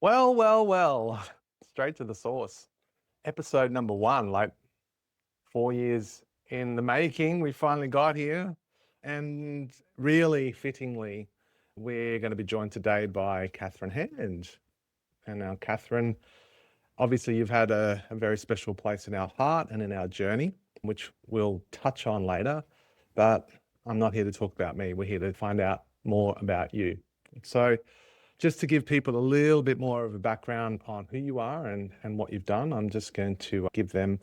Well. Straight to the source. Episode number one, like 4 years in the making, we finally got here. And really fittingly, we're going to be joined today by Kathryn Hand. And now, Kathryn, obviously, you've had a very special place in our heart and in our journey, which we'll touch on later. But I'm not here to talk about me. We're here to find out more about you. So, just to give people a little bit more of a background on who you are and what you've done, I'm just going to give them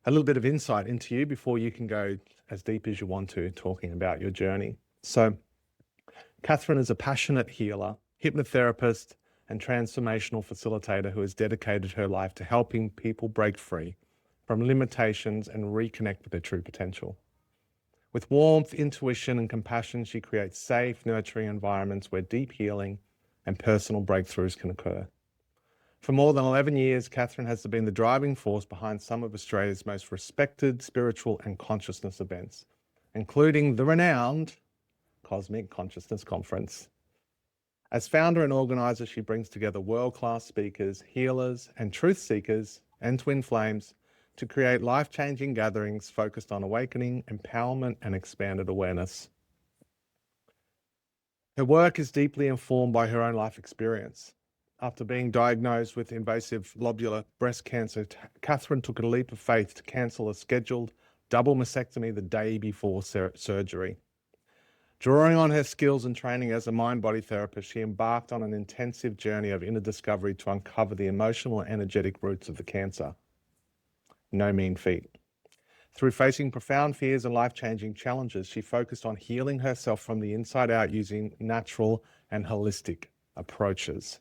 a little bit of insight into you before you can go as deep as you want to talking about your journey. So, Kathryn is a passionate healer, hypnotherapist, and transformational facilitator who has dedicated her life to helping people break free from limitations and reconnect with their true potential. With warmth, intuition, and compassion, she creates safe, nurturing environments where deep healing and personal breakthroughs can occur. For more than 11 years, Kathryn has been the driving force behind some of Australia's most respected spiritual and consciousness events, including the renowned Cosmic Consciousness Conference. As founder and organizer, she brings together world-class speakers, healers, and truth seekers and twin flames to create life-changing gatherings focused on awakening, empowerment, and expanded awareness. Her work is deeply informed by her own life experience. After being diagnosed with invasive lobular breast cancer, Kathryn took a leap of faith to cancel a scheduled double mastectomy the day before surgery. Drawing on her skills and training as a mind-body therapist, she embarked on an intensive journey of inner discovery to uncover the emotional and energetic roots of the cancer. No mean feat. Through facing profound fears and life-changing challenges, she focused on healing herself from the inside out using natural and holistic approaches.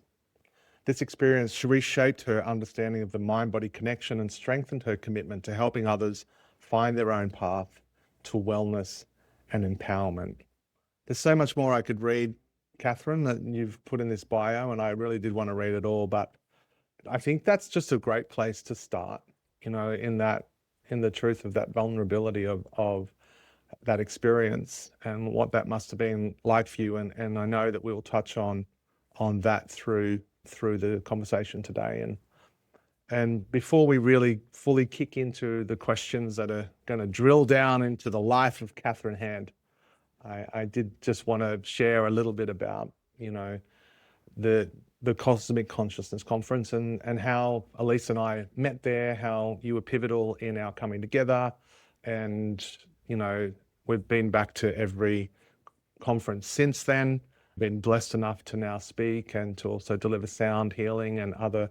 This experience reshaped her understanding of the mind-body connection and strengthened her commitment to helping others find their own path to wellness and empowerment. There's so much more I could read, Kathryn, that you've put in this bio, and I really did want to read it all, but I think that's just a great place to start, in the truth of that vulnerability of that experience and what that must have been like for you. And I know that we'll touch on that through the conversation today. And before we really fully kick into the questions that are going to drill down into the life of Kathryn Hand, I did just want to share a little bit about, the Cosmic Consciousness Conference and how Elise and I met there, how you were pivotal in our coming together. And, we've been back to every conference since then, been blessed enough to now speak and to also deliver sound healing and other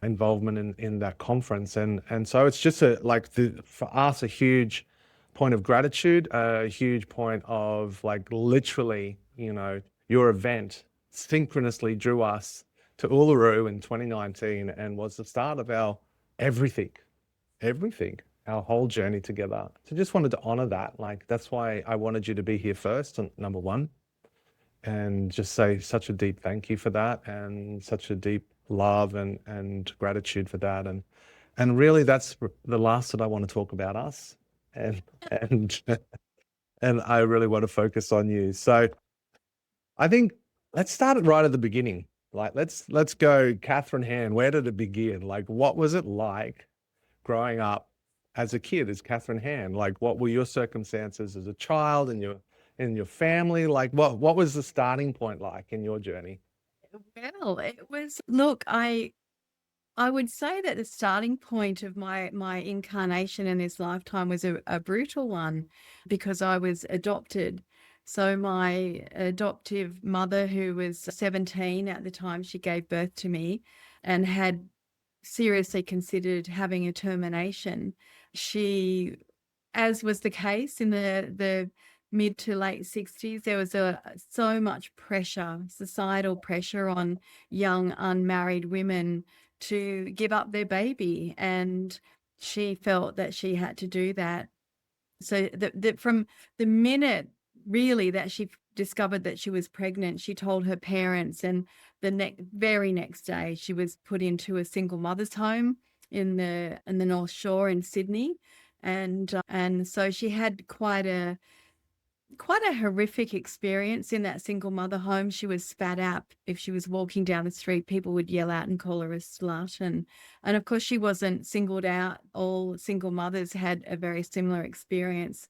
involvement in that conference. And so it's just for us, a huge point of gratitude, a huge point of literally, your event synchronously drew us to Uluru in 2019 and was the start of our everything, our whole journey together. So just wanted to honor that. That's why I wanted you to be here first, number one, and just say such a deep thank you for that and such a deep love and gratitude for that. And really that's the last that I want to talk about us. And and I really want to focus on you. So I think let's start it right at the beginning. Let's go Kathryn Hand. Where did it begin? What was it like growing up as a kid as Kathryn Hand? What were your circumstances as a child and your family? What was the starting point like in your journey? Well, it was, look, I would say that the starting point of my incarnation in this lifetime was a brutal one because I was adopted. So my adoptive mother, who was 17 at the time she gave birth to me and had seriously considered having a termination, she, as was the case in the mid to late 60s, there was so much pressure, societal pressure on young unmarried women to give up their baby, and she felt that she had to do that. So from the minute really that she discovered that she was pregnant, she told her parents, and the very next day she was put into a single mother's home in the North Shore in Sydney, and so she had quite quite a horrific experience in that single mother home. She was spat at if she was walking down the street. People would yell out and call her a slut, and of course she wasn't singled out. All single mothers had a very similar experience.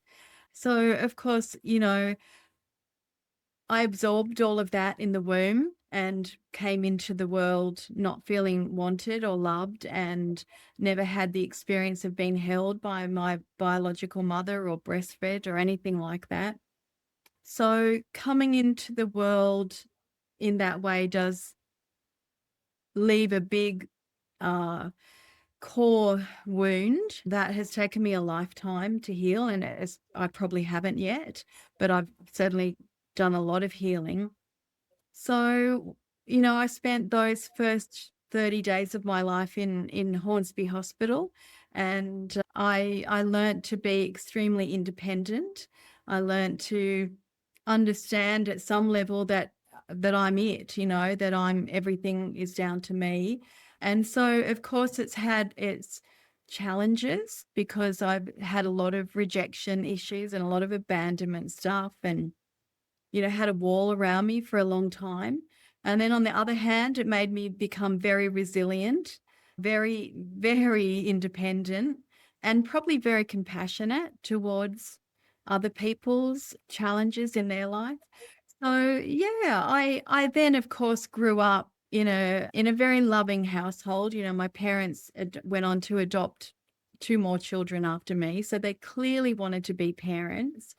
So of course, I absorbed all of that in the womb and came into the world not feeling wanted or loved, and never had the experience of being held by my biological mother or breastfed or anything like that. So coming into the world in that way does leave a big core wound that has taken me a lifetime to heal, and I probably haven't yet, but I've certainly done a lot of healing. So, I spent those first 30 days of my life in Hornsby Hospital, and I learnt to be extremely independent. I learnt to understand at some level that I'm it, that everything is down to me. And so of course it's had its challenges, because I've had a lot of rejection issues and a lot of abandonment stuff, and had a wall around me for a long time. And then on the other hand, it made me become very resilient, very, very independent, and probably very compassionate towards other people's challenges in their life. So yeah, I then of course grew up in a very loving household. My parents went on to adopt two more children after me, so they clearly wanted to be parents.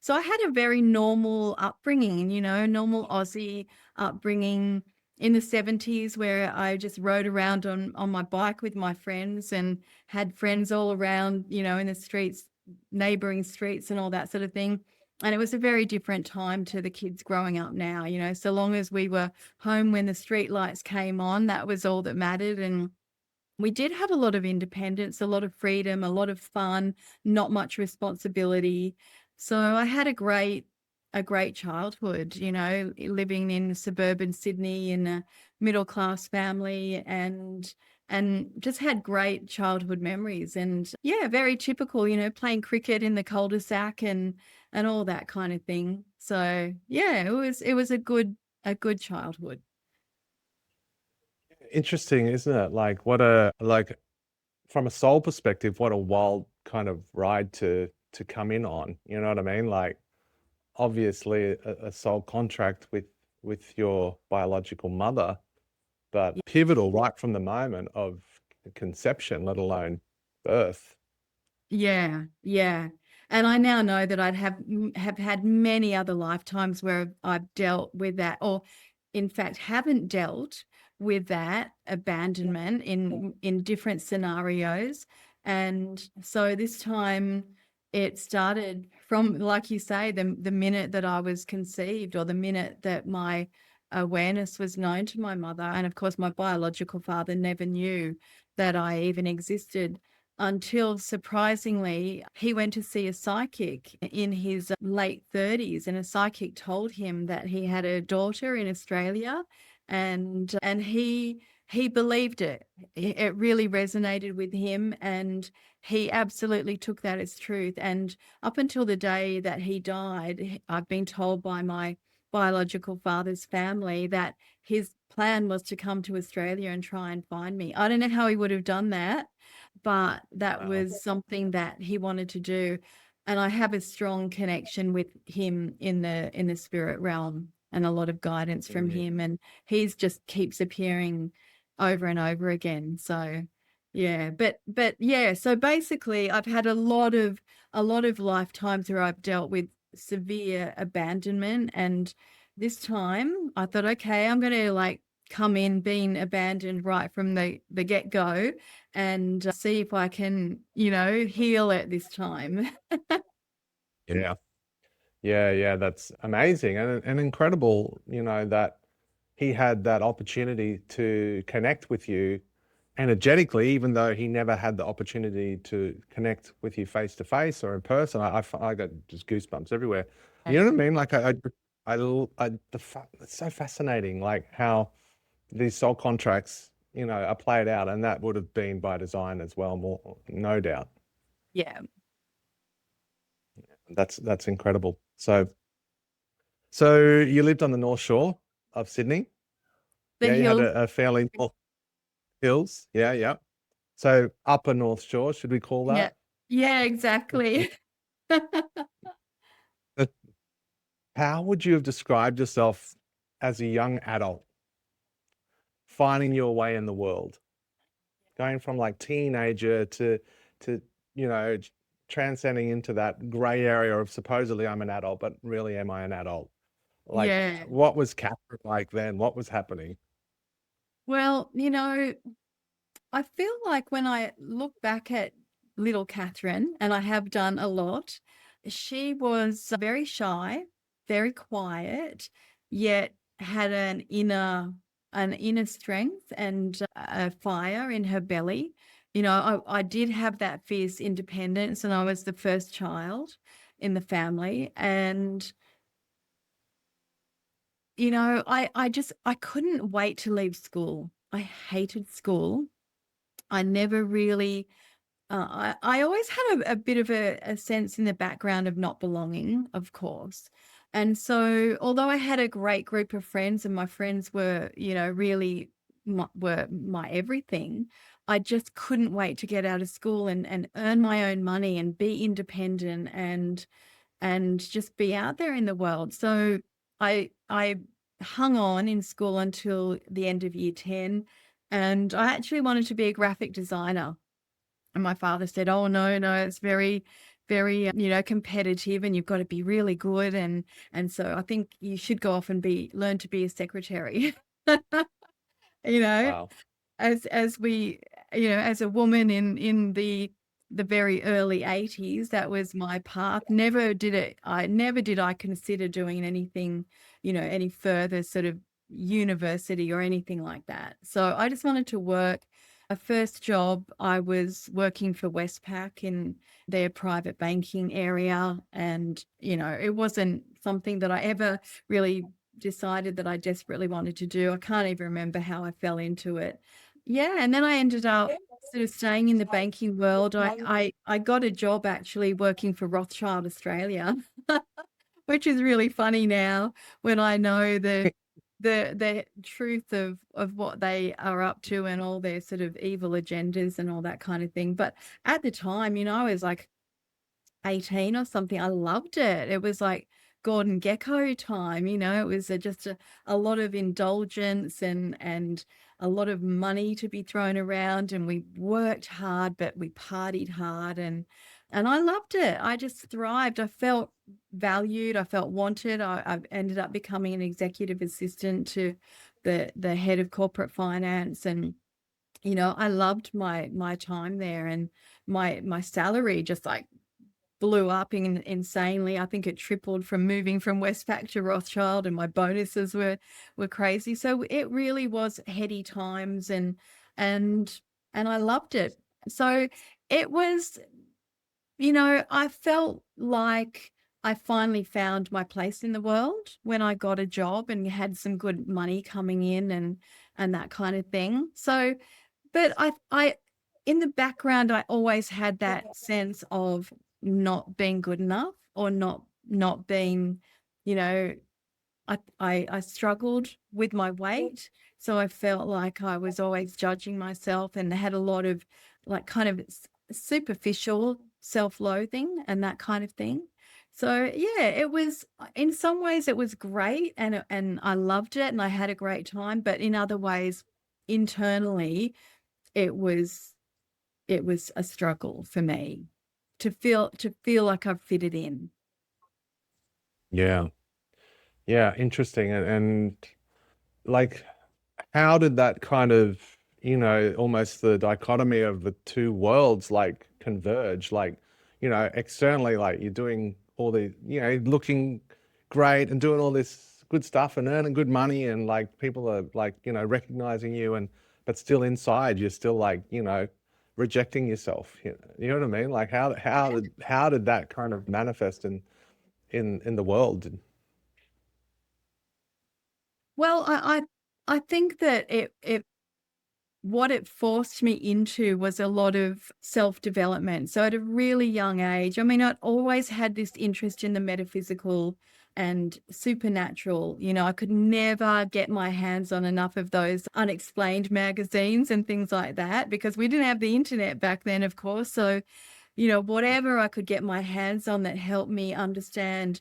So I had a very normal upbringing, normal Aussie upbringing in the 70s, where I just rode around on my bike with my friends and had friends all around, in the streets, neighboring streets and all that sort of thing. And it was a very different time to the kids growing up now, so long as we were home when the street lights came on, that was all that mattered. And we did have a lot of independence, a lot of freedom, a lot of fun, not much responsibility. So I had a great childhood, living in suburban Sydney in a middle class family, and just had great childhood memories. And yeah, very typical, playing cricket in the cul-de-sac and all that kind of thing. So yeah, it was a good childhood. Interesting, isn't it? Like from a soul perspective, what a wild kind of ride to come in on. You know what I mean? Like obviously a soul contract with your biological mother, but pivotal right from the moment of conception, let alone birth. Yeah, yeah. And I now know that I'd have had many other lifetimes where I've dealt with that, or in fact haven't dealt with that abandonment in different scenarios. And so this time it started from, like you say, the minute that I was conceived, or the minute that my awareness was known to my mother. And of course, my biological father never knew that I even existed, until surprisingly he went to see a psychic in his late 30s, and a psychic told him that he had a daughter in Australia, and he believed it. It really resonated with him, and he absolutely took that as truth. And up until the day that he died, I've been told by my biological father's family that his plan was to come to Australia and try and find me. I don't know how he would have done that, but that Wow. was something that he wanted to do. And I have a strong connection with him in the spirit realm, and a lot of guidance from Mm. him. And he's just keeps appearing over and over again. So yeah, but yeah, so basically I've had a lot of lifetimes where I've dealt with severe abandonment. And this time I thought, okay, I'm going to like come in being abandoned right from the get-go, and see if I can, heal it this time. Yeah. Yeah, yeah, that's amazing and incredible, that he had that opportunity to connect with you energetically, even though he never had the opportunity to connect with you face to face or in person. I got just goosebumps everywhere. You know what I mean? Like it's so fascinating, like how these soul contracts, are played out, and that would have been by design as well, more no doubt. Yeah. That's incredible. So, so you lived on the North Shore of Sydney. The Yeah, you had hills. a fairly north hills. Yeah, yeah. So upper North Shore, should we call Yeah. that? Yeah, exactly. But how would you have described yourself as a young adult, finding your way in the world, going from like teenager to you know transcending into that gray area of supposedly I'm an adult, but really am I an adult? Like, Yeah. what was Kathryn like then? What was happening? Well, I feel like when I look back at little Kathryn, and I have done a lot, she was very shy, very quiet, yet had an inner strength and a fire in her belly. I did have that fierce independence, and I was the first child in the family. And I couldn't wait to leave school. I hated school. I never really I always had a bit of a sense in the background of not belonging, of course. And so, although I had a great group of friends and my friends were, really were my everything, I just couldn't wait to get out of school and earn my own money and be independent and just be out there in the world. So I hung on in school until the end of year 10, and I actually wanted to be a graphic designer. And my father said, "Oh, no, no, it's very, very, competitive, and you've got to be really good. And so I think you should go off and learn to be a secretary." You know, Wow. as we as a woman in the very early 80s, that was my path. Never did I consider doing anything, any further sort of university or anything like that. So I just wanted to work. My first job, I was working for Westpac in their private banking area, and it wasn't something that I ever really decided that I desperately wanted to do. I can't even remember how I fell into it. Yeah, and then I ended up sort of staying in the banking world. I got a job actually working for Rothschild Australia, which is really funny now when I know the truth of what they are up to and all their sort of evil agendas and all that kind of thing. But at the time, I was like 18 or something. I loved it. It was like Gordon Gecko time, it was just a lot of indulgence and a lot of money to be thrown around, and we worked hard, but we partied hard, and I loved it. I just thrived. I felt valued. I felt wanted. I ended up becoming an executive assistant to the head of corporate finance, and I loved my time there, and my salary just like blew up insanely. I think it tripled from moving from Westpac to Rothschild, and my bonuses were crazy. So it really was heady times, and and I loved it. So it was, I felt like I finally found my place in the world when I got a job and had some good money coming in and that kind of thing. So, but in the background, I always had that sense of not being good enough, or not being, you know, I struggled with my weight. So I felt like I was always judging myself and had a lot of like kind of superficial self-loathing and that kind of thing. So yeah, it was, in some ways it was great, and I loved it and I had a great time, but in other ways, internally, it was it was a struggle for me to feel like I've fitted in. Yeah. Yeah. Interesting. And like, how did that kind of, almost the dichotomy of the two worlds like converge? Like, externally, like you're doing all the, looking great and doing all this good stuff and earning good money, and like people are like, recognizing you, and but still inside you're still like, rejecting yourself. You know what I mean? Like how did that kind of manifest in the world? Well, I think that it what it forced me into was a lot of self-development. So at a really young age, I mean, I'd always had this interest in the metaphysical and supernatural. You know, I could never get my hands on enough of those unexplained magazines and things like that, because we didn't have the internet back then, of course. So, you know, whatever I could get my hands on that helped me understand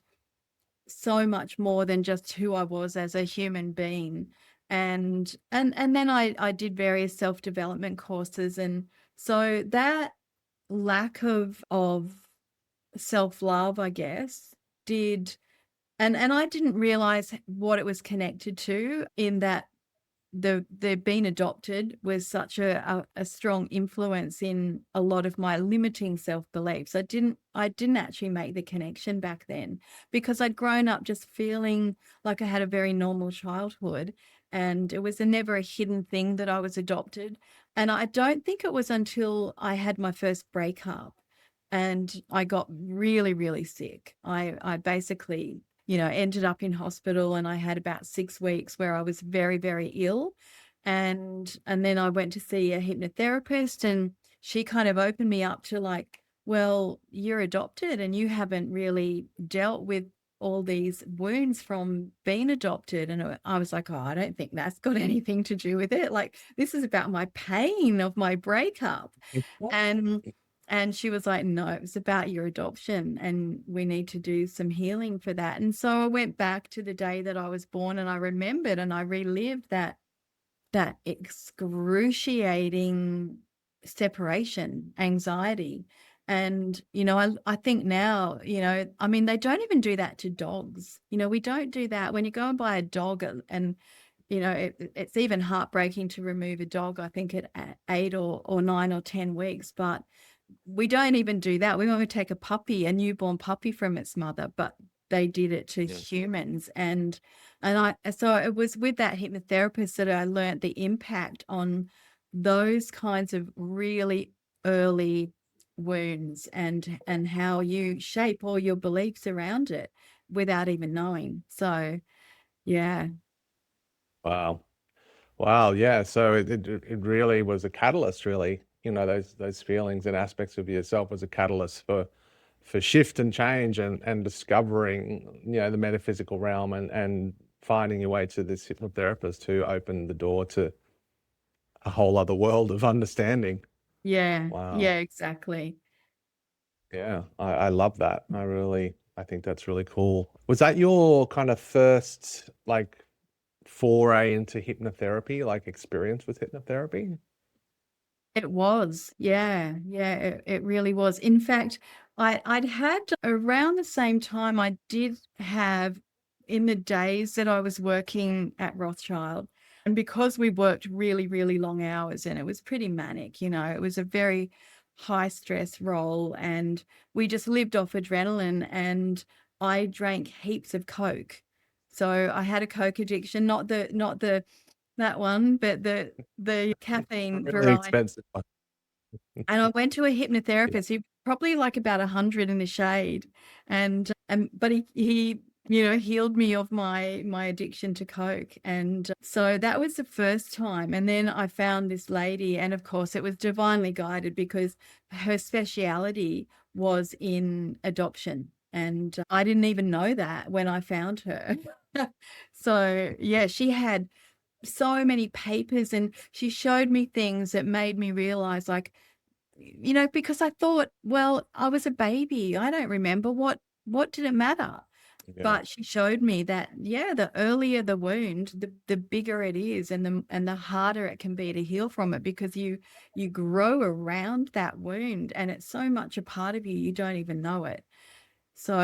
so much more than just who I was as a human being. And then I did various self-development courses. And so that lack of self-love, I guess, did, and I didn't realize what it was connected to, in that the being adopted was such a strong influence in a lot of my limiting self-beliefs. I didn't actually make the connection back then, because I'd grown up just feeling like I had a very normal childhood, and it was never a hidden thing that I was adopted. And I don't think it was until I had my first breakup and I got really, really sick. I basically, you know, ended up in hospital, and I had about 6 weeks where I was very, very ill. And then I went to see a hypnotherapist, and she kind of opened me up to, like, well, you're adopted and you haven't really dealt with all these wounds from being adopted. And I was like, oh, I don't think that's got anything to do with it. Like, this is about my pain of my breakup. And and she was like, no, it was about your adoption, and we need to do some healing for that. And so I went back to the day that I was born, and I remembered and I relived that excruciating separation anxiety. And, you know, I think now, you know, I mean, they don't even do that to dogs. You know, we don't do that. When you go and buy a dog, and you know, it's even heartbreaking to remove a dog, I think, at 8 or 9 or 10 weeks. But we don't even do that. We won't take a puppy, a newborn puppy, from its mother, but they did it to Yeah. humans. And so it was with that hypnotherapist that I learned the impact on those kinds of really early wounds, and how you shape all your beliefs around it without even knowing. So yeah. Wow. Wow. Yeah. So it really was a catalyst, really. You know, those feelings and aspects of yourself was a catalyst for shift and change and discovering, you know, the metaphysical realm and finding your way to this hypnotherapist who opened the door to a whole other world of understanding. Yeah, Wow. yeah, exactly. Yeah. I love that. I think that's really cool. Was that your kind of first like foray into hypnotherapy, like experience with hypnotherapy? It was. Yeah, yeah, it really was. In fact, I'd had around the same time I did have, in the days that I was working at Rothschild, and because we worked really, really long hours and it was pretty manic, you know, it was a very high stress role, and we just lived off adrenaline, and I drank heaps of Coke. So I had a Coke addiction, not the that one, but the caffeine Really variety. expensive one. And I went to a Yeah. hypnotherapist, he probably like about 100 in the shade. And but he, you know, healed me of my addiction to Coke. And so that was the first time. And then I found this lady, and of course it was divinely guided, because her speciality was in adoption. And I didn't even know that when I found her. So yeah, she had so many papers, and she showed me things that made me realize, like, you know, because I thought, well, I was a baby, I don't remember, what did it matter? Yeah. But she showed me that, yeah, the earlier the wound, the bigger it is, and the harder it can be to heal from it, because you grow around that wound, and it's so much a part of you, you don't even know it. So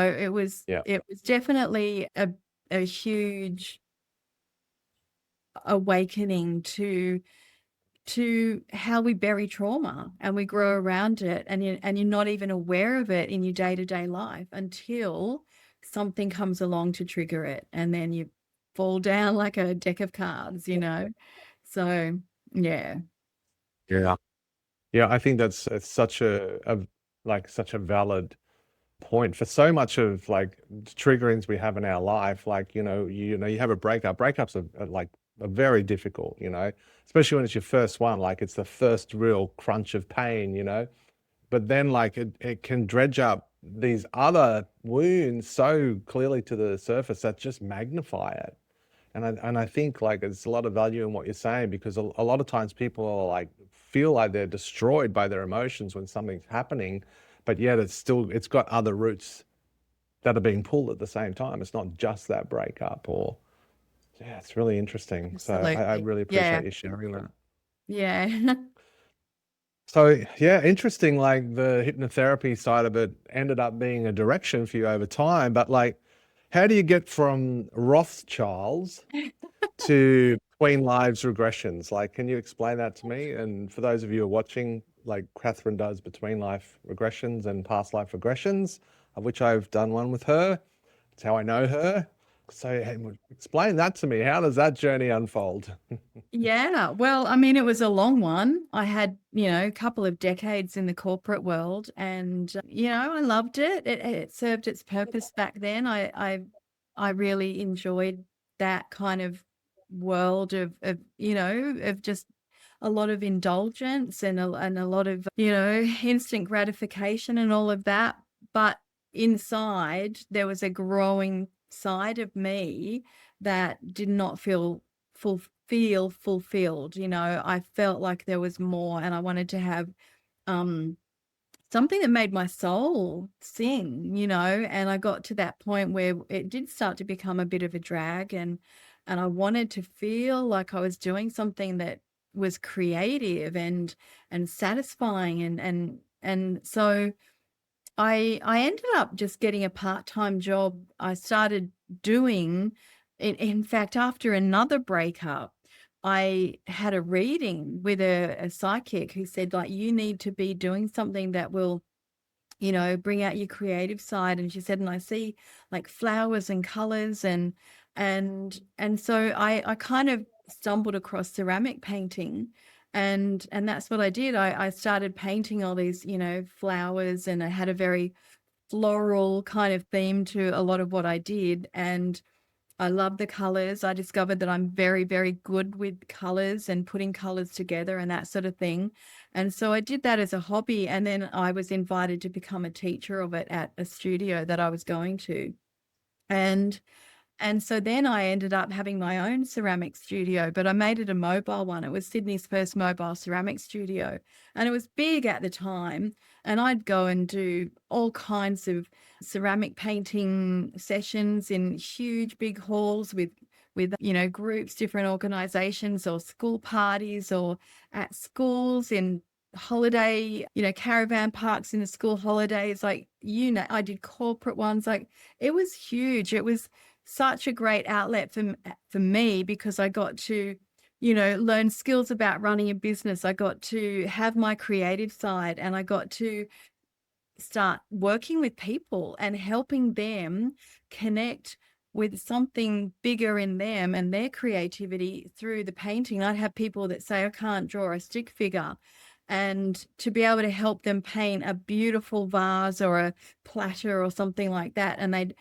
Yeah. it was definitely a huge awakening to how we bury trauma, and we grow around it, and you're not even aware of it in your day-to-day life until something comes along to trigger it, and then you fall down like a deck of cards, you know. So yeah. Yeah. Yeah. I think that's it's such a like such a valid point for so much of like triggerings we have in our life. Like, you know, you have a breakup. Breakups are like are very difficult, you know, especially when it's your first one, like it's the first real crunch of pain, you know. But then like it can dredge up these other wounds so clearly to the surface that just magnify it. And I think like there's a lot of value in what you're saying, because a lot of times people are like feel like they're destroyed by their emotions when something's happening, but yet it's got other roots that are being pulled at the same time. It's not just that breakup. Or yeah, it's really interesting. So I Absolutely. really Yeah. appreciate you sharing that. Yeah. So yeah, interesting. Like the hypnotherapy side of it ended up being a direction for you over time, but like, how do you get from Rothschilds to between lives regressions? Like, can you explain that to me? And for those of you who are watching, like Kathryn does between life regressions and past life regressions, of which I've done one with her. It's how I know her. So hey, explain that to me. How does that journey unfold? Yeah, well, I mean, it was a long one. I had, a couple of decades in the corporate world, and I loved it. It served its purpose back then. I really enjoyed that kind of world of just a lot of indulgence and a lot of instant gratification and all of that. But inside, there was a growing side of me that did not feel fulfilled. I felt like there was more, and I wanted to have um something that made my soul sing, and I got to that point where it did start to become a bit of a drag, and I wanted to feel like I was doing something that was creative and satisfying, and so I ended up just getting a part-time job. I started doing in fact, after another breakup, I had a reading with a psychic who said, like, you need to be doing something that will, bring out your creative side. And she said, and I see like flowers and colors and so I kind of stumbled across ceramic painting, and that's what I did. I started painting all these, flowers, and I had a very floral kind of theme to a lot of what I did. And I love the colors. I discovered that I'm very, very good with colors and putting colors together and that sort of thing. And so I did that as a hobby. And then I was invited to become a teacher of it at a studio that I was going to. And and so then I ended up having my own ceramic studio, but I made it a mobile one. It was Sydney's first mobile ceramic studio, and it was big at the time. And I'd go and do all kinds of ceramic painting sessions in huge big halls with groups, different organizations, or school parties, or at schools, in holiday, caravan parks in the school holidays. Like, I did corporate ones. Like, it was huge. It was such a great outlet for me, because I got to, learn skills about running a business. I got to have my creative side, and I got to start working with people and helping them connect with something bigger in them and their creativity through the painting. I'd have people that say, I can't draw a stick figure, and to be able to help them paint a beautiful vase or a platter or something like that. And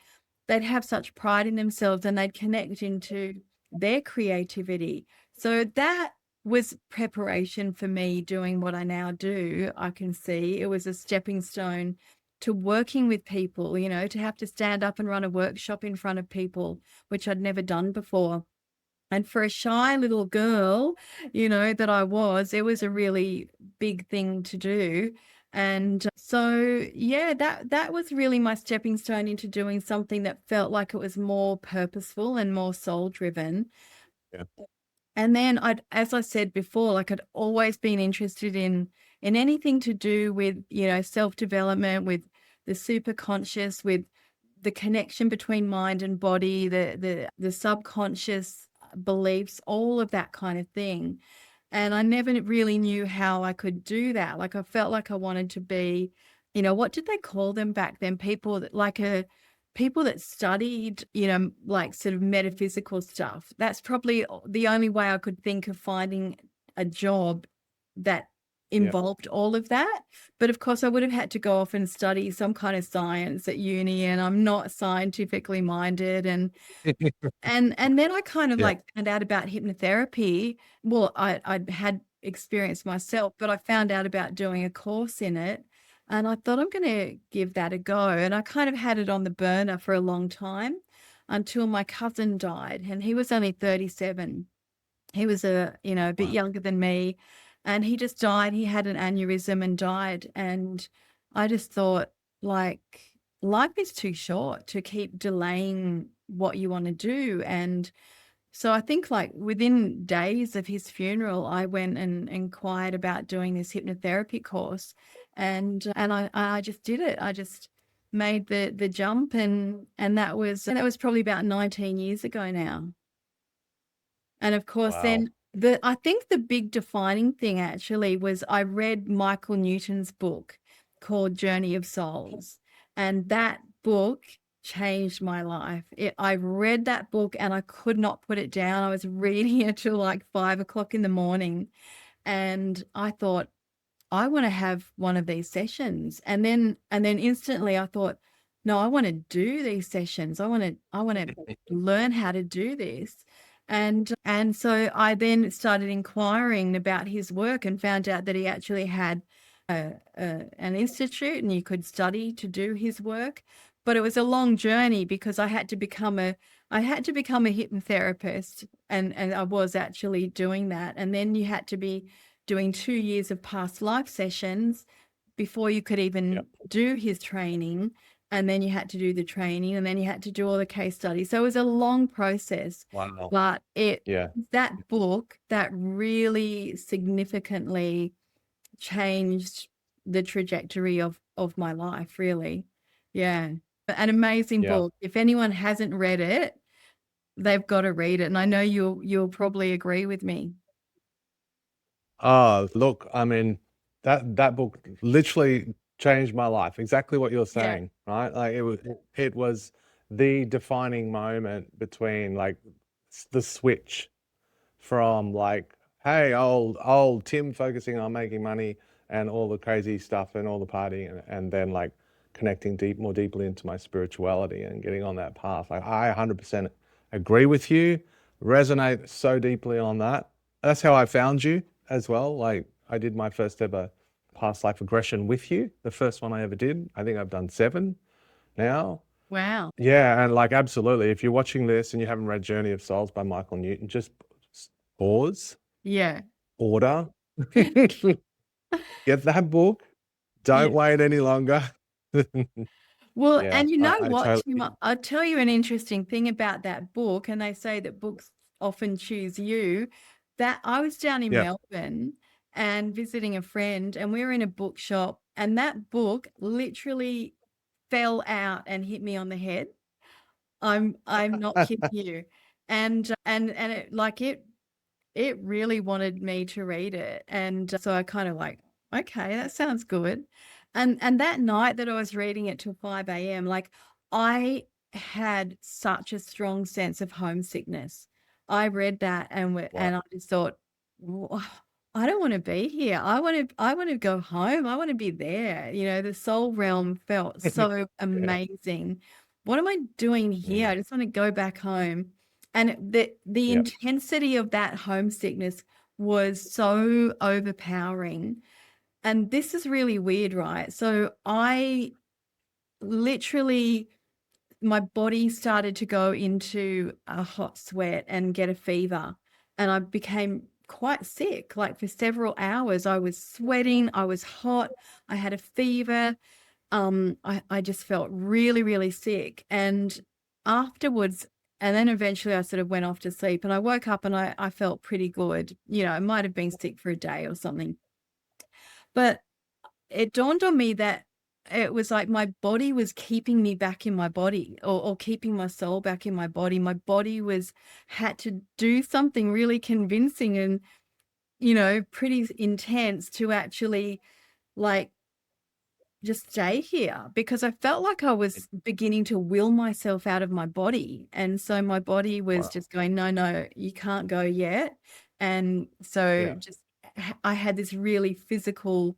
they'd have such pride in themselves, and they'd connect into their creativity. So that was preparation for me doing what I now do. I can see it was a stepping stone to working with people, to have to stand up and run a workshop in front of people, which I'd never done before. And for a shy little girl, that I was, it was a really big thing to do. And so, yeah, that was really my stepping stone into doing something that felt like it was more purposeful and more soul driven. Yeah. And then as I said before, like, I'd always been interested in anything to do with, self-development, with the super conscious, with the connection between mind and body, the subconscious beliefs, all of that kind of thing. And I never really knew how I could do that. Like, I felt like I wanted to be, what did they call them back then? People that studied, like sort of metaphysical stuff. That's probably the only way I could think of finding a job that Yeah. involved all of that. But of course, I would have had to go off and study some kind of science at uni, and I'm not scientifically minded. And then I kind of Yeah. like found out about hypnotherapy. Well, I'd had experience myself, but I found out about doing a course in it. And I thought I'm going to give that a go. And I kind of had it on the burner for a long time until my cousin died. And he was only 37. He was a bit Wow. younger than me. And he just died. He had an aneurysm and died. And I just thought, like, life is too short to keep delaying what you want to do. And so I think like within days of his funeral, I went and inquired about doing this hypnotherapy course, and I just did it. I just made the jump, and that was probably about 19 years ago now. And of course, Wow. then I think the big defining thing actually was I read Michael Newton's book called Journey of Souls, and that book changed my life. I read that book and I could not put it down. I was reading it till like 5 o'clock in the morning, and I thought, I want to have one of these sessions. And then instantly I thought, no, I want to do these sessions. I want to learn how to do this. And so I then started inquiring about his work and found out that he actually had an institute and you could study to do his work. But it was a long journey because I had to become a hypnotherapist, and I was actually doing that. And then you had to be doing 2 years of past life sessions before you could Yeah. even do his training. And then you had to do the training, and then you had to do all the case studies. So it was a long process, Wow. but Yeah. that book that really significantly changed the trajectory of my life, really. Yeah. An amazing Yeah. book. If anyone hasn't read it, they've got to read it. And I know you'll probably agree with me. Oh, look, I mean, that book literally changed my life. Exactly what you're Yeah. saying, right? Like it was the defining moment between like the switch from like, hey, old Tim focusing on making money and all the crazy stuff and all the partying, and then like connecting more deeply into my spirituality and getting on that path. Like I 100% agree with you, resonate so deeply on that. That's how I found you as well. Like I did my first ever past life regression with you, the first one I ever did. I think I've done 7 now. Wow. Yeah, and like absolutely, if you're watching this and you haven't read Journey of Souls by Michael Newton, just pause, Yeah. order, get that book. Yeah. Don't wait any longer. Well, Yeah, and you know I what, Tim? totally. I'll tell you an interesting thing about that book, and they say that books often choose you. That I was down in Yeah. Melbourne and visiting a friend, and we were in a bookshop, and that book literally fell out and hit me on the head. I'm not kidding you. And it really wanted me to read it. And so I kind of like, okay, that sounds good. And that night that I was reading it till 5 a.m., like I had such a strong sense of homesickness. I read that Wow. and I just thought, "Wha- I don't want to be here. I want to go home. I want to be there. The soul realm felt so Yeah. amazing. What am I doing here? Mm. I just want to go back home. And the Yeah. intensity of that homesickness was so overpowering. And this is really weird, right? So I literally, my body started to go into a hot sweat and get a fever. And I became quite sick. Like for several hours, I was sweating, I was hot, I had a fever. I just felt really, really sick. And afterwards, and then eventually I sort of went off to sleep, and I woke up and I felt pretty good. I might have been sick for a day or something. But it dawned on me that it was like my body was keeping me back in my body, or keeping my soul back in my body. My body had to do something really convincing and, pretty intense to actually like just stay here, because I felt like I was beginning to will myself out of my body. And so my body was Wow. just going, no, no, you can't go yet. And so Yeah. just I had this really physical,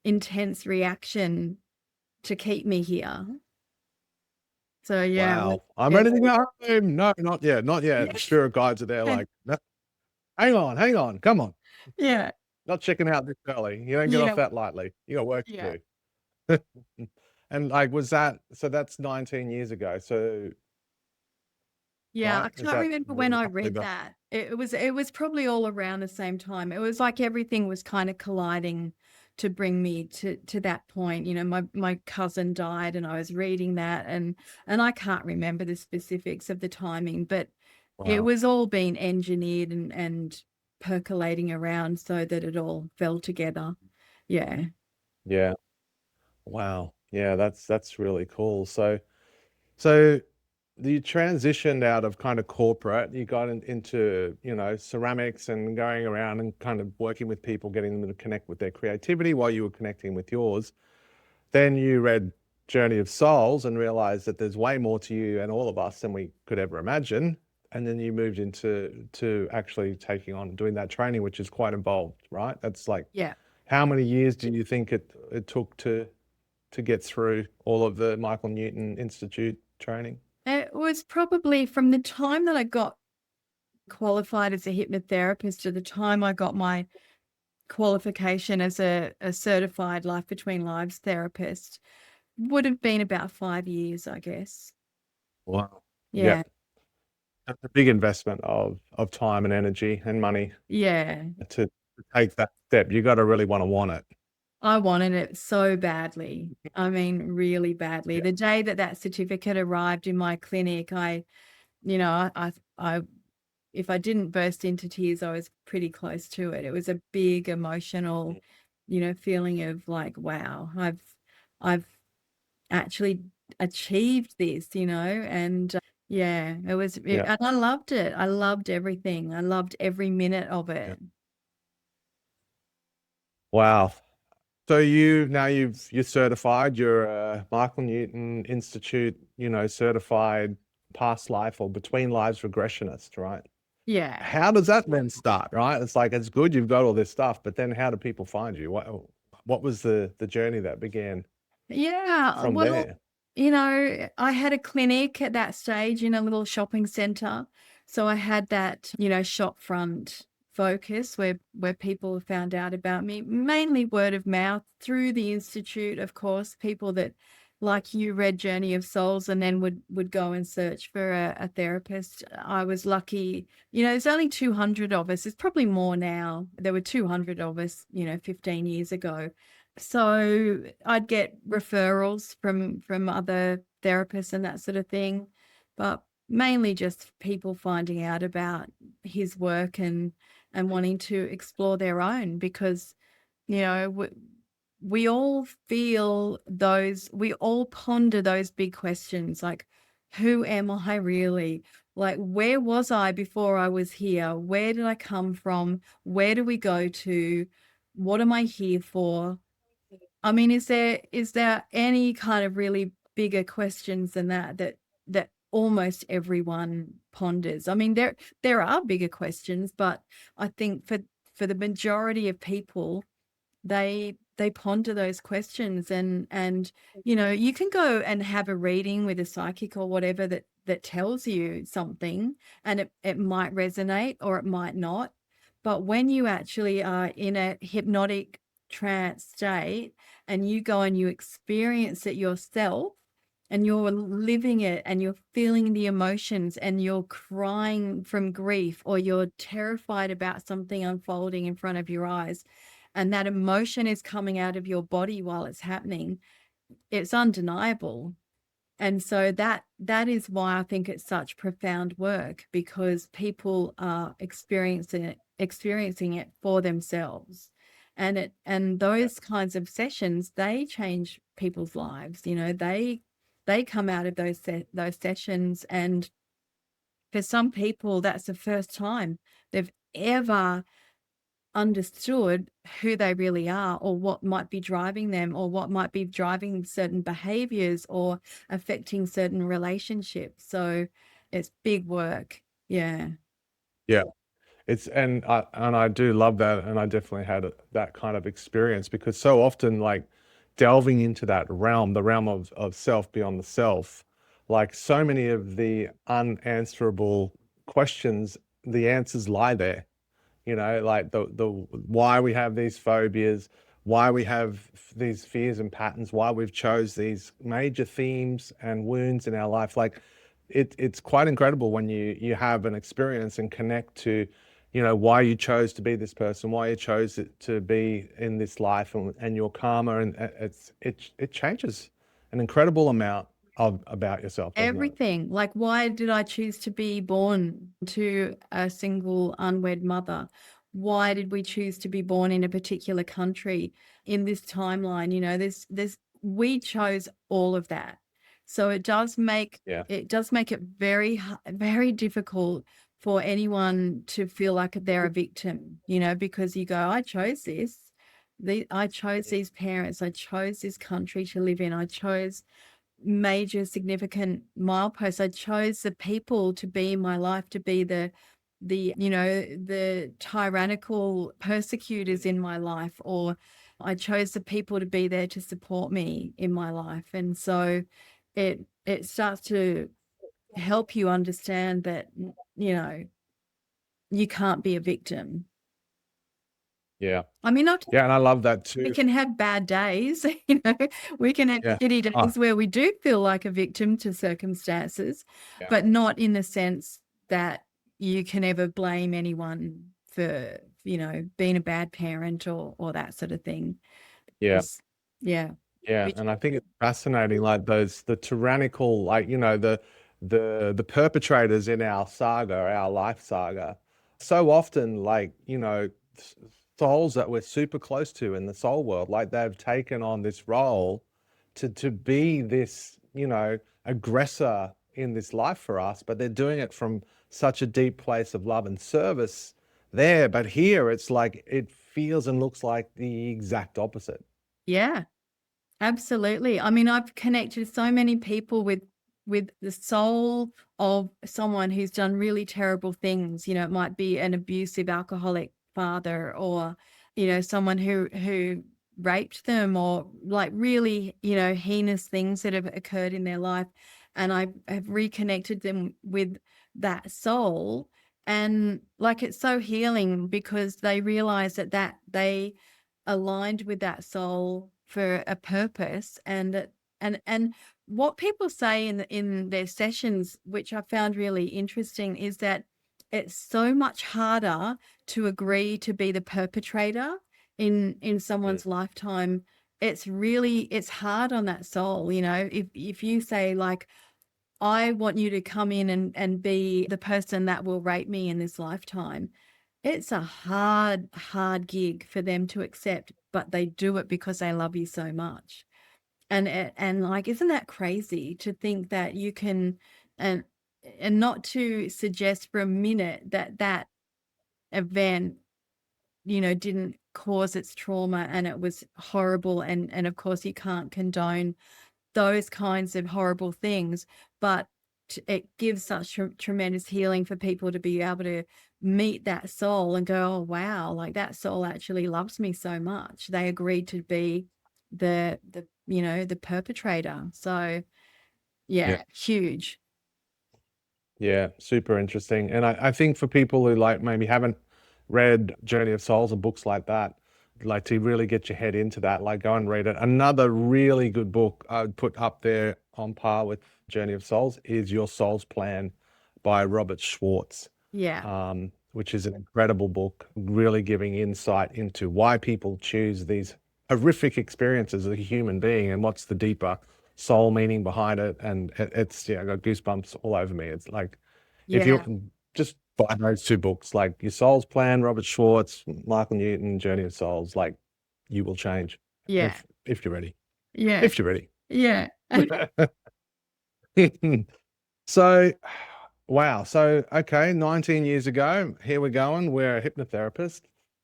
intense reaction to keep me here. So yeah, Wow. I'm it ready to go home. No, not yet. Not yet. The was, spirit guides are there yeah, like, "No, hang on, come on. yeah, Not checking out this early. You don't get off yeah, that lightly. You got work yeah. to do." And like, so that's 19 years ago. So, Yeah, I right? Is can't that remember when I roughly read the, that. It was probably all around the same time. It was like everything was kind of colliding to bring me to that point. You know, my cousin died and I was reading that, and I can't remember the specifics of the timing, but it wow. was all being engineered and percolating around so that it all fell together. Yeah. Yeah. Wow. Yeah, that's really cool. So you transitioned out of kind of corporate, you got into, ceramics and going around and kind of working with people, getting them to connect with their creativity while you were connecting with yours. Then you read Journey of Souls and realized that there's way more to you and all of us than we could ever imagine. And then you moved into actually taking on doing that training, which is quite involved, right? That's like, Yeah. how many years do you think it took to get through all of the Michael Newton Institute training? It was probably from the time that I got qualified as a hypnotherapist to the time I got my qualification as a certified life between lives therapist would have been about 5 years, I guess. Wow. Yeah. Yep. That's a big investment of time and energy and money Yeah. to take that step. You got to really want it. I wanted it so badly. I mean, really badly. Yeah. The day that that certificate arrived in my clinic, you know, I if I didn't burst into tears, I was pretty close to it. It was a big emotional, feeling of like, wow, I've actually achieved this, and yeah, Yeah. and I loved it. I loved everything. I loved every minute of Yeah. it. Wow. So you're certified. You're a Michael Newton Institute, certified past life or between lives regressionist, right? Yeah. How does that then start, right? It's like, it's good you've got all this stuff, but then how do people find you? What was the journey that began Yeah, from well, there? I had a clinic at that stage in a little shopping center. So I had that, shop front focus where people found out about me, mainly word of mouth through the institute, of course, people that like you read Journey of Souls and then would go and search for a therapist. I was lucky, there's only 200 of us. There's probably more now. There were 200 of us, 15 years ago. So I'd get referrals from other therapists and that sort of thing, but mainly just people finding out about his work and wanting to explore their own because we all we all ponder those big questions like, who am I really? Like, where was I before I was here? Where did I come from? Where do we go to? What am I here for? I mean, is there any kind of really bigger questions than that almost everyone ponders? I mean, there are bigger questions, but I think for the majority of people, they ponder those questions and you can go and have a reading with a psychic or whatever that tells you something and it might resonate or it might not. But when you actually are in a hypnotic trance state and you go and you experience it yourself and you're living it and you're feeling the emotions and you're crying from grief or you're terrified about something unfolding in front of your eyes and that emotion is coming out of your body while it's happening, it's undeniable. And so that is why I think it's such profound work because people are experiencing it for themselves. And Yeah. those kinds of sessions, they change people's lives. They come out of those sessions, and for some people that's the first time they've ever understood who they really are or what might be driving them or what might be driving certain behaviors or affecting certain relationships. So it's big work. Yeah. Yeah. And I do love that, and I definitely had that kind of experience, because so often, like, delving into that realm, the realm of self beyond the self, like, so many of the unanswerable questions, the answers lie there. Like, the why we have these phobias, why we have these fears and patterns, why we've chose these major themes and wounds in our life. Like, it's quite incredible when you have an experience and connect to, why you chose to be this person, why you chose to be in this life, and your karma, and it changes an incredible amount about yourself, doesn't it? Everything. Like, why did I choose to be born to a single unwed mother? Why did we choose to be born in a particular country in this timeline? We chose all of that. So it does make Yeah. it very, very difficult for anyone to feel like they're a victim, because you go, I chose this. I chose these parents. I chose this country to live in. I chose major significant mileposts. I chose the people to be in my life, to be the tyrannical persecutors in my life, or I chose the people to be there to support me in my life. And so it starts to help you understand that, you can't be a victim. Yeah. I mean, not Yeah, and I love that we too. can have bad days, we can have Yeah. shitty Oh, days where we do feel like a victim to circumstances, yeah. but not in the sense that you can ever blame anyone for, being a bad parent or that sort of thing. Yeah. Yeah. Yeah, Which, and I think it's fascinating, like, the tyrannical, like, the perpetrators in our saga, our life saga, so often, like, souls that we're super close to in the soul world, like, they've taken on this role to be this, aggressor in this life for us, but they're doing it from such a deep place of love and service there. But here, it's like it feels and looks like the exact opposite. yeah. Absolutely. I mean, I've connected so many people with the soul of someone who's done really terrible things. It might be an abusive alcoholic father, or, someone who raped them, or like really, heinous things that have occurred in their life. And I have reconnected them with that soul. And like, it's so healing because they realize that they aligned with that soul for a purpose. And what people say in their sessions, which I found really interesting, is that it's so much harder to agree to be the perpetrator in Mm. someone's lifetime. It's hard on that soul. If you say, like, I want you to come in and be the person that will rape me in this lifetime, it's a hard, hard gig for them to accept, but they do it because they love you so much. And like, isn't that crazy to think that you can, and and not to suggest for a minute that that event, didn't cause its trauma and it was horrible, and of course you can't condone those kinds of horrible things, but it gives such tremendous healing for people to be able to meet that soul and go, oh wow, like that soul actually loves me so much. They agreed to be the perpetrator. So Yeah. yeah, huge. Yeah, super interesting. And I think for people who, like, maybe haven't read Journey of Souls and books like that, like, to really get your head into that, like, go and read it. Another really good book I would put up there on par with Journey of Souls is Your Soul's Plan by Robert Schwartz, Yeah. which is an incredible book, really giving insight into why people choose these horrific experiences as a human being and what's the deeper soul meaning behind it. And it's, yeah, I got goosebumps all over me. It's like, if Yeah. you just buy those two books, like Your Soul's Plan, Robert Schwartz, Michael Newton, Journey of Souls, like, you will change Yeah. if you're ready. Yeah. If you're ready. Yeah. So, wow. So, okay, 19 years ago, here we're going. We're a hypnotherapist.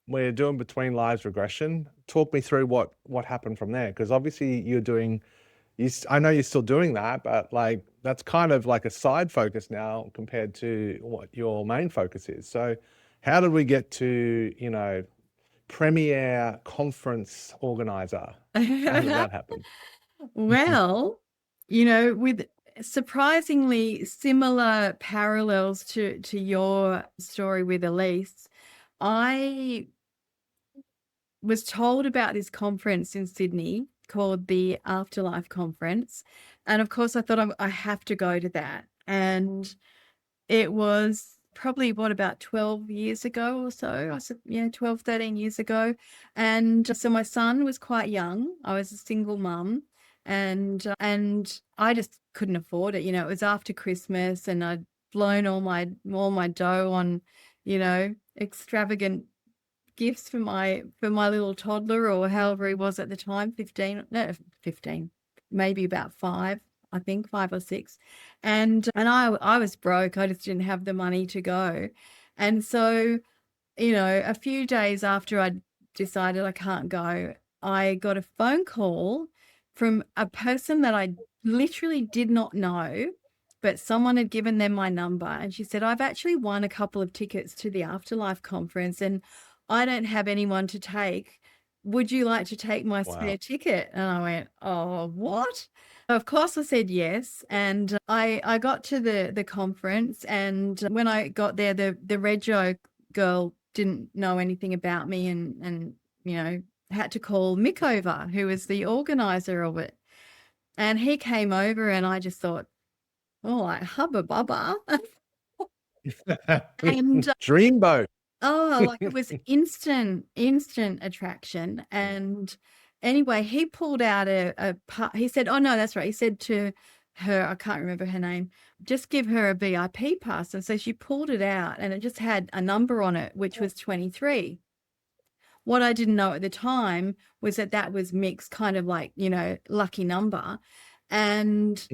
We're doing between lives regression. Talk me through what happened from there, because obviously you're doing. I know you're still doing that, but, like, that's kind of like a side focus now compared to what your main focus is. So, How did we get to, premier conference organizer? How did that happen? Well, with surprisingly similar parallels to your story with Elise, I was told about this conference in Sydney called the Afterlife Conference. And of course, I thought I have to go to that. And it was probably about 12 years ago or so. I said, 12, 13 years ago. And so my son was quite young. I was a single mum, and I just couldn't afford it. It was after Christmas, and I'd blown all my dough on, extravagant gifts for my little toddler, or however he was at the time, 15, no, 15, maybe about 5, I think 5 or 6. And I was broke. I just didn't have the money to go. And so, a few days after I decided I can't go, I got a phone call from a person that I literally did not know, but someone had given them my number. And she said, I've actually won a couple of tickets to the Afterlife Conference, and I don't have anyone to take. Would you like to take my spare Wow. ticket? And I went, oh, what? Of course, I said yes. And I got to the conference. And when I got there, the rego girl didn't know anything about me, and had to call Mick over, who was the organizer of it. And he came over, and I just thought, oh, like hubba bubba. And Dreamboat. like it was instant attraction. And anyway, he pulled out a part. He said, oh no, that's right. He said to her, I can't remember her name, just give her a VIP pass. And so she pulled it out, and it just had a number on it, which was 23. What I didn't know at the time was that was Mick's kind of like, lucky number. And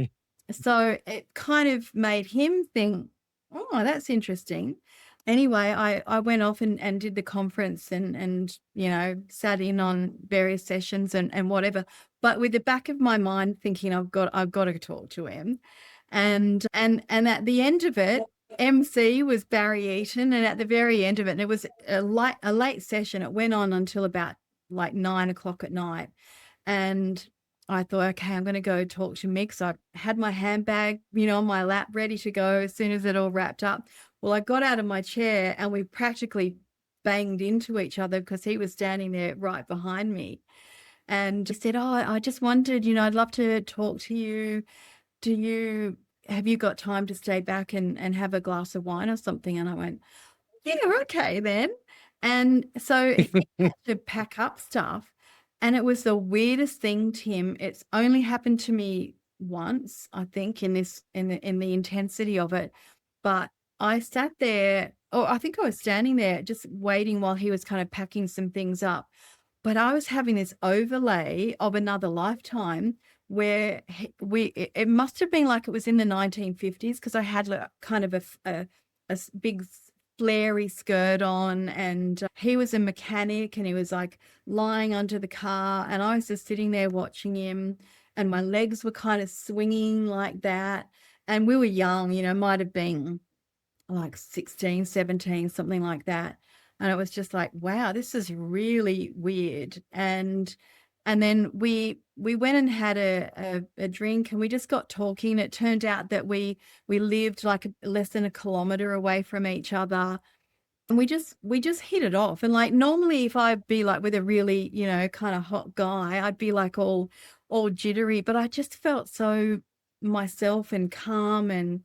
so it kind of made him think, oh, that's interesting. Anyway, I went off and did the conference, and sat in on various sessions and whatever, but with the back of my mind thinking I've got to talk to him. And at the end of it, MC was Barry Eaton, and at the very end of it, and it was a late session. It went on until about like 9 o'clock at night. And I thought, okay, I'm going to go talk to Mick. So I had my handbag, on my lap, ready to go as soon as it all wrapped up. Well, I got out of my chair, and we practically banged into each other because he was standing there right behind me. And he said, oh, I just wondered, I'd love to talk to you. Have you got time to stay back and have a glass of wine or something? And I went, yeah, okay then. And so he had to pack up stuff. And it was the weirdest thing, Tim. It's only happened to me once, I think, in the intensity of it. But I sat there, or I think I was standing there just waiting while he was kind of packing some things up. But I was having this overlay of another lifetime where it must have been like it was in the 1950s, because I had kind of a big flary skirt on, and he was a mechanic, and he was like lying under the car, and I was just sitting there watching him, and my legs were kind of swinging like that. And we were young, might have been like 16, 17, something like that. And it was just like, wow, this is really weird. And then we went and had a drink, and we just got talking. It turned out that we lived like less than a kilometer away from each other. And we just hit it off. And like normally if I'd be like with a really, kind of hot guy, I'd be like all jittery, but I just felt so myself and calm, and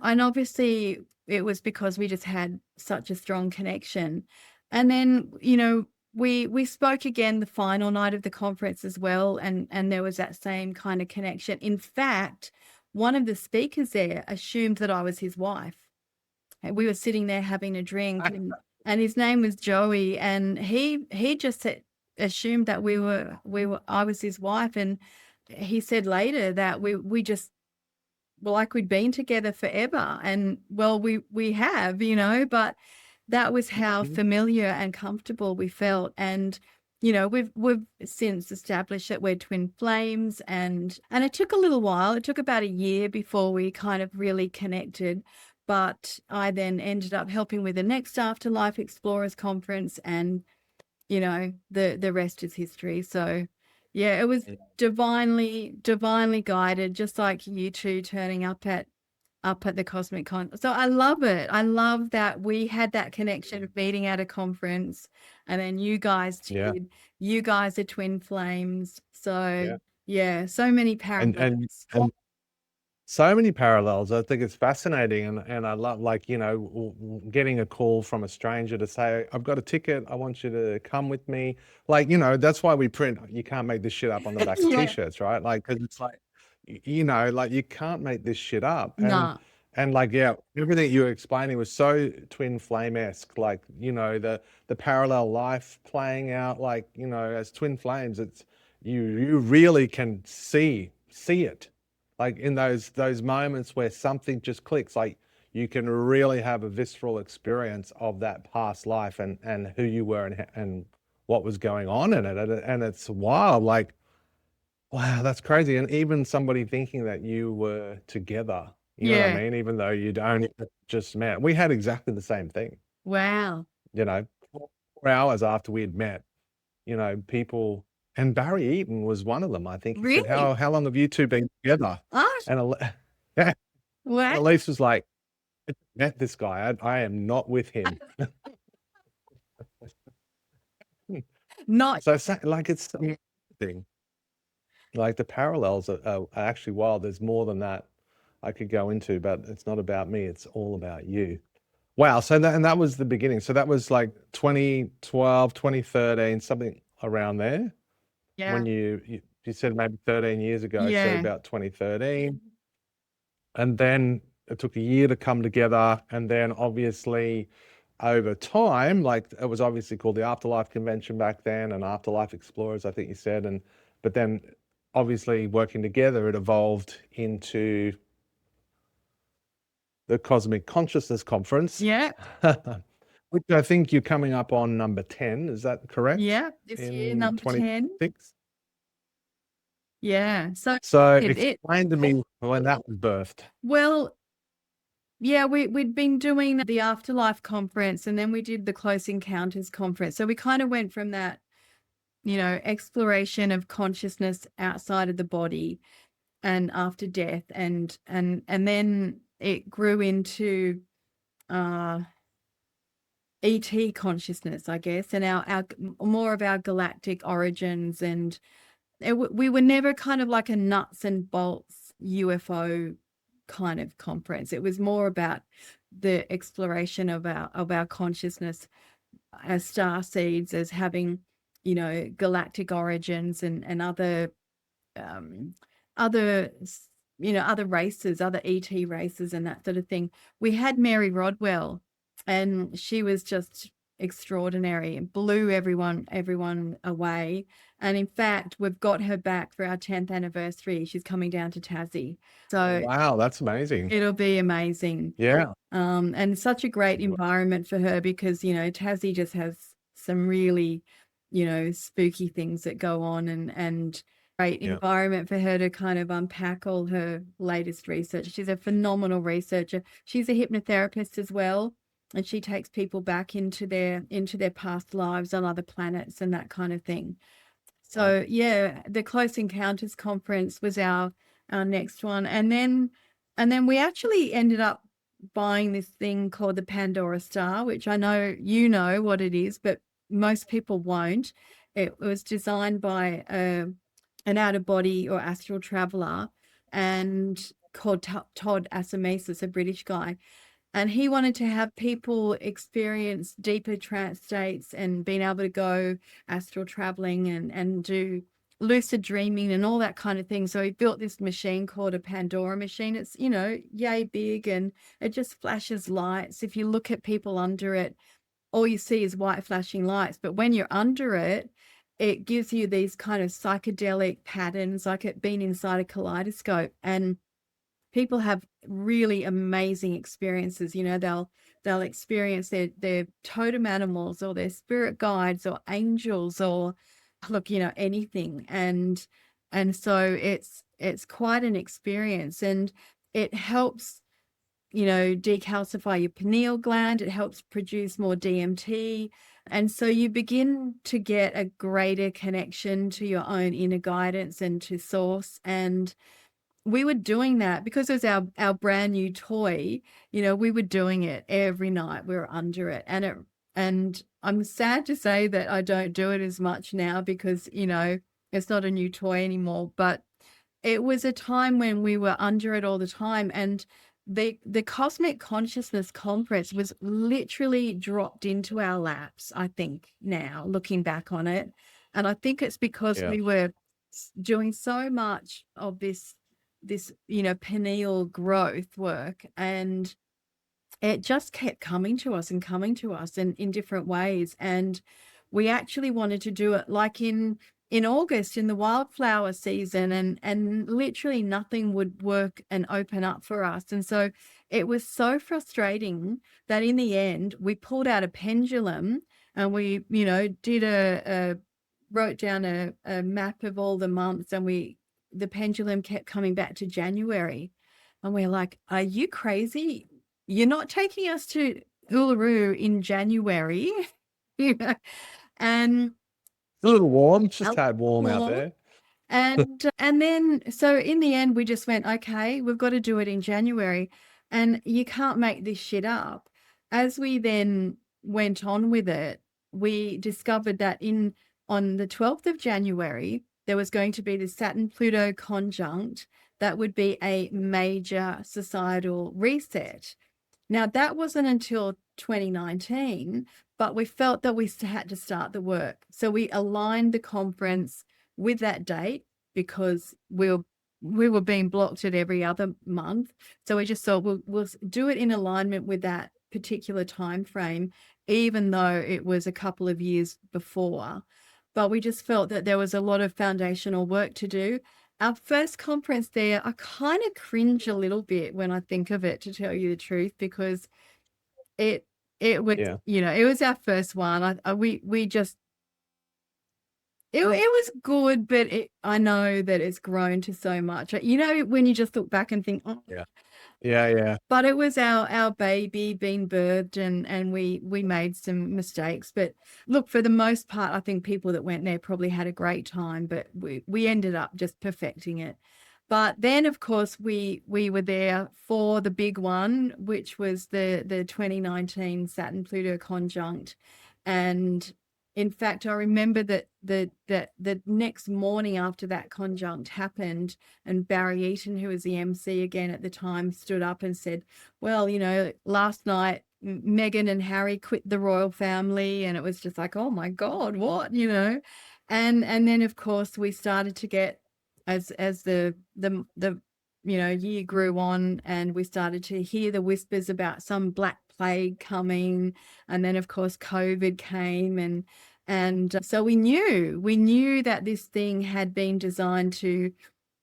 obviously it was because we just had such a strong connection. And then, we spoke again the final night of the conference as well, and there was that same kind of connection. In fact, one of the speakers there assumed that I was his wife. And we were sitting there having a drink, and his name was Joey, and he just assumed that I was his wife. And he said later that we just, well, like we'd been together forever. And well, we have, but that was how familiar and comfortable we felt. And we've since established that we're twin flames, and it took a little while. It took about a year before we kind of really connected. but I then ended up helping with the next Afterlife Explorers conference, and the rest is history. So yeah, it was divinely guided, just like you two turning up at the Cosmic Con. So I love it. I love that we had that connection of meeting at a conference, and then you guys Yeah. did. You guys are twin flames. So Yeah. so many And parallels. so many parallels. I think it's fascinating, and I love, like, getting a call from a stranger to say, "I've got a ticket. I want you to come with me." Like, that's why we print, "You can't make this shit up" on the backs of Yeah. t-shirts, right? Like, because it's like, like, you can't make this shit up. Nah. And like, yeah, everything you were explaining was so twin flame-esque. Like, the parallel life playing out, like, as twin flames. It's you really can see it, like, in those moments where something just clicks. Like, you can really have a visceral experience of that past life, and who you were, and what was going on in it. And it's wild. Like, wow, that's crazy. And even somebody thinking that you were together, you know what I Yeah. mean? Even though you'd only just met. We had exactly the same thing, Wow. 4 hours after we had met, people, and Barry Eaton was one of them. I think he said, Really? how long have you two been together? Ah, And yeah, and wow. Elise was like, "I met this guy. I am not with him." Not So, like, it's thing. Like, the parallels are actually wild. There's more than that I could go into, but it's not about me. It's all about you. Wow. So that was the beginning. So that was like 2012, 2013, something around there, when yeah. you said maybe 13 years ago. So Yeah. about 2013. And then it took a year to come together. And then obviously over time, like, it was obviously called the Afterlife Convention back then, and Afterlife Explorers, I think you said. But then obviously working together, it evolved into the Cosmic Consciousness Conference, Yeah. which I think you're coming up on number 10. Is that correct? Yeah. This year, In number 10. 26? Yeah. So So it explain to me when that was birthed. well, yeah, we'd been doing the Afterlife conference, and then we did the Close Encounters conference. So we kind of went from that, exploration of consciousness outside of the body and after death, and then it grew into ET consciousness, I guess, and our more of our galactic origins. And we were never kind of like a nuts and bolts UFO kind of conference. It was more about the exploration of our consciousness as star seeds, as having, galactic origins, and um, other other races, other ET races, and that sort of thing. We had Mary Rodwell, and she was just extraordinary and blew everyone away. And in fact, we've got her back for our 10th anniversary. She's coming down to Tassie, so Wow, that's amazing. it'll be amazing. Yeah. And such a great environment for her, because Tassie just has some really spooky things that go on, and great Yeah. environment for her to kind of unpack all her latest research. She's a phenomenal researcher. She's a hypnotherapist as well, and she takes people back into their past lives on other planets and that kind of thing. So yeah, the Close Encounters conference was our next one, and then we actually ended up buying this thing called the Pandora Star, which I know you know what it is, but most people won't. It was designed by an out-of-body or astral traveler, and called Todd Asamesis, a British guy. And he wanted to have people experience deeper trance states, and being able to go astral traveling, and do lucid dreaming and all that kind of thing. So he built this machine called a Pandora machine. It's, yay big, and it just flashes lights. If you look at people under it, all you see is white flashing lights. But when you're under it, it gives you these kind of psychedelic patterns, like it being inside a kaleidoscope. And people have really amazing experiences. They'll experience their totem animals, or their spirit guides, or angels, or look, anything. And so it's quite an experience, and it helps decalcify your pineal gland. It helps produce more DMT. And so you begin to get a greater connection to your own inner guidance and to source. And we were doing that because it was our brand new toy. We were doing it every night. We were under it. And I'm sad to say that I don't do it as much now because, it's not a new toy anymore. But it was a time when we were under it all the time. And the Cosmic Consciousness Conference was literally dropped into our laps, I think, now, looking back on it. And I think it's because Yeah. we were doing so much of this pineal growth work, and it just kept coming to us and in different ways. And we actually wanted to do it like in August, in the wildflower season, and literally nothing would work and open up for us. And so it was so frustrating that in the end we pulled out a pendulum and we did wrote down a map of all the months, and the pendulum kept coming back to January. And we're like, are you crazy? You're not taking us to Uluru in January. And It's a little warm. It's just a tad warm out warm. there. And then, so in the end, we just went, okay, we've got to do it in January. And you can't make this shit up. As we then went on with it, we discovered that on the 12th of January, there was going to be the Saturn-Pluto conjunct that would be a major societal reset. Now, that wasn't until 2019, but we felt that we had to start the work. So we aligned the conference with that date because we were being blocked at every other month. So we just thought we'll do it in alignment with that particular time frame, even though it was a couple of years before. But we just felt that there was a lot of foundational work to do. Our first conference there, I kind of cringe a little bit when I think of it, to tell you the truth, because it was, Yeah. it was our first one. We just, it was good, but I know that it's grown to so much. When you just look back and think, oh. Yeah. Yeah. But it was our baby being birthed, and we made some mistakes. But look, for the most part, I think people that went there probably had a great time, but we ended up just perfecting it. But then, of course, we were there for the big one, which was the 2019 Saturn-Pluto conjunct. And in fact, I remember that the next morning after that conjunct happened, and Barry Eaton, who was the MC again at the time, stood up and said, well, last night Meghan and Harry quit the royal family. And it was just like, oh my God, what, and then of course we started to get, as the year grew on, and we started to hear the whispers about some black plague coming. And then of course COVID came, and so we knew that this thing had been designed to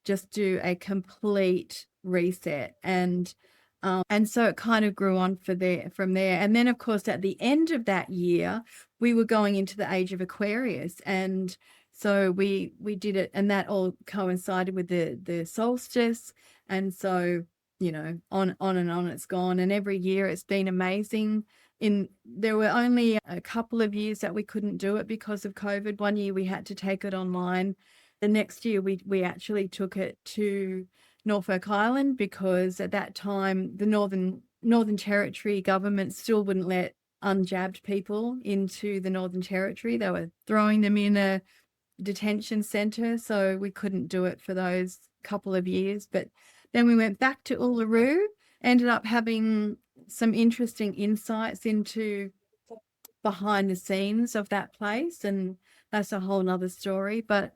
just do a complete reset. And so it kind of grew on from there. And then of course at the end of that year, we were going into the age of Aquarius, and so we did it, and that all coincided with the solstice. And so on and on it's gone, and every year it's been amazing. There were only a couple of years that we couldn't do it because of COVID. One year we had to take it online. The next year we actually took it to Norfolk Island, because at that time the Northern Territory government still wouldn't let unjabbed people into the Northern Territory. They were throwing them in a detention center, so we couldn't do it for those couple of years. But then we went back to Uluru, ended up having some interesting insights into behind the scenes of that place, and that's a whole nother story. But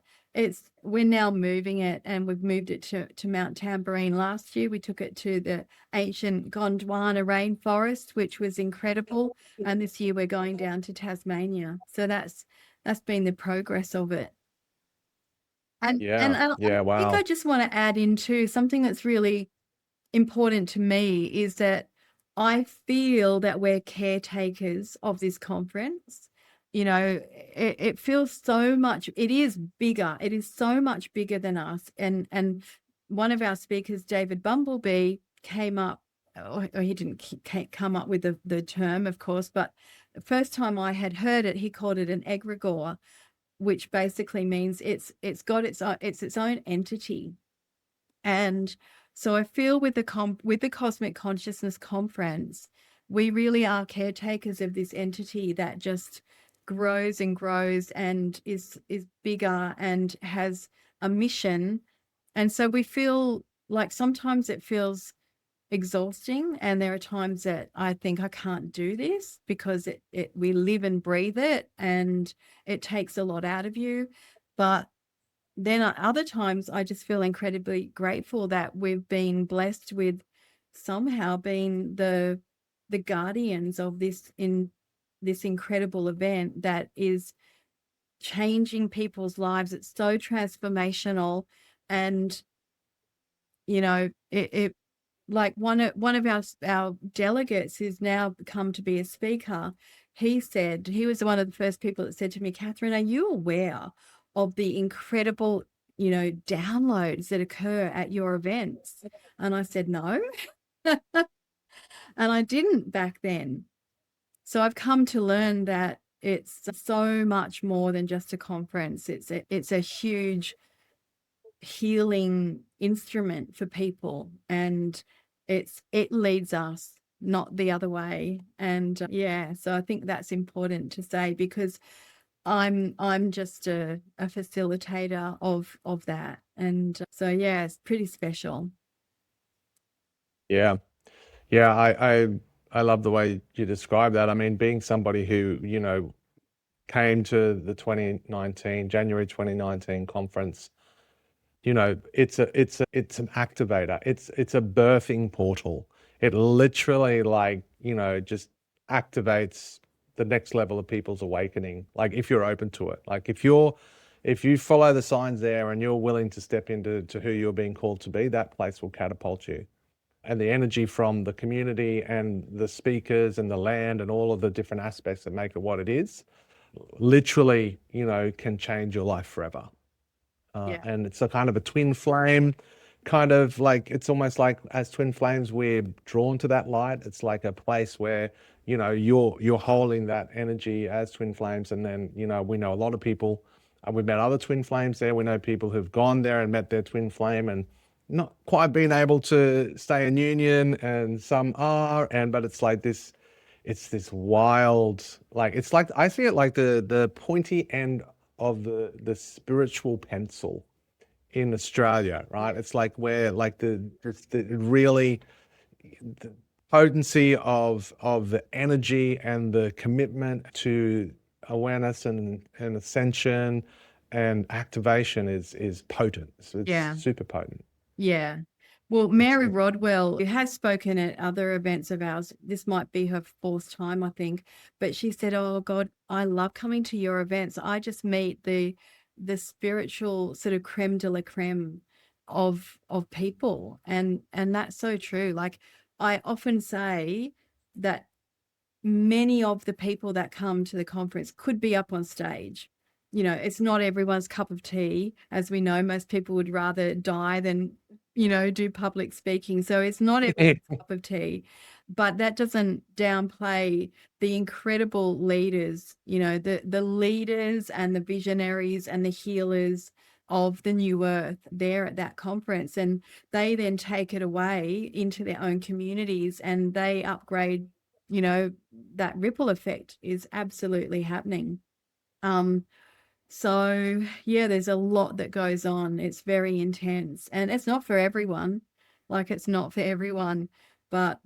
we're now moving it, and we've moved it to Mount Tamborine. Last year we took it to the ancient Gondwana rainforest, which was incredible, and this year we're going down to Tasmania. So that's been the progress of it. And I think Wow. I just want to add into something that's really important to me, is that I feel that we're caretakers of this conference. It feels so much, it is bigger. It is so much bigger than us. And one of our speakers, David Bumblebee, came up or he didn't come up with the term, of course, but the first time I had heard it, he called it an egregore, which basically means it's got its own entity. And so I feel with the Cosmic Consciousness Conference, we really are caretakers of this entity that just grows and grows and is bigger and has a mission. And so we feel like sometimes it feels exhausting, and there are times that I think I can't do this because we live and breathe it and it takes a lot out of you. But then at other times I just feel incredibly grateful that we've been blessed with somehow being the guardians of this incredible event that is changing people's lives. It's so transformational. And it like one of our delegates who's now come to be a speaker, he was one of the first people that said to me, Kathryn, are you aware of the incredible, downloads that occur at your events? And I said, no. And I didn't back then. So I've come to learn that it's so much more than just a conference. It's a huge healing instrument for people, and it leads us, not the other way. And so I think that's important to say, because I'm just a facilitator of that. And so it's pretty special. Yeah. Yeah, I love the way you describe that. I mean, being somebody who, came to the January 2019 conference, it's an activator. It's a birthing portal. It literally, like, just activates the next level of people's awakening. Like, if you're open to it, like if you follow the signs there and you're willing to step into who you're being called to be, that place will catapult you. And the energy from the community and the speakers and the land and all of the different aspects that make it what it is, literally, can change your life forever. And it's a kind of a twin flame, kind of like, it's almost like as twin flames, we're drawn to that light. It's like a place where, you're holding that energy as twin flames. And then, we know a lot of people, we've met other twin flames there. We know people who've gone there and met their twin flame and not quite been able to stay in union, and some are, but it's like this, it's this wild, like, it's like, I see it like the pointy end of the spiritual pencil in Australia, right? It's like where, like, the really, the potency of the energy and the commitment to awareness and ascension and activation is potent. So it's super potent. Yeah. Well, Mary Rodwell, who has spoken at other events of ours, this might be her fourth time, I think, but she said, oh God, I love coming to your events. I just meet the spiritual sort of creme de la creme of people. And that's so true. Like, I often say that many of the people that come to the conference could be up on stage. It's not everyone's cup of tea. As we know, most people would rather die than, do public speaking. So it's not everyone's cup of tea, but that doesn't downplay the incredible leaders, the leaders and the visionaries and the healers of the new earth there at that conference. And they then take it away into their own communities and they upgrade. That ripple effect is absolutely happening. So there's a lot that goes on. It's very intense, and it's not for everyone. Like, it's not for everyone, but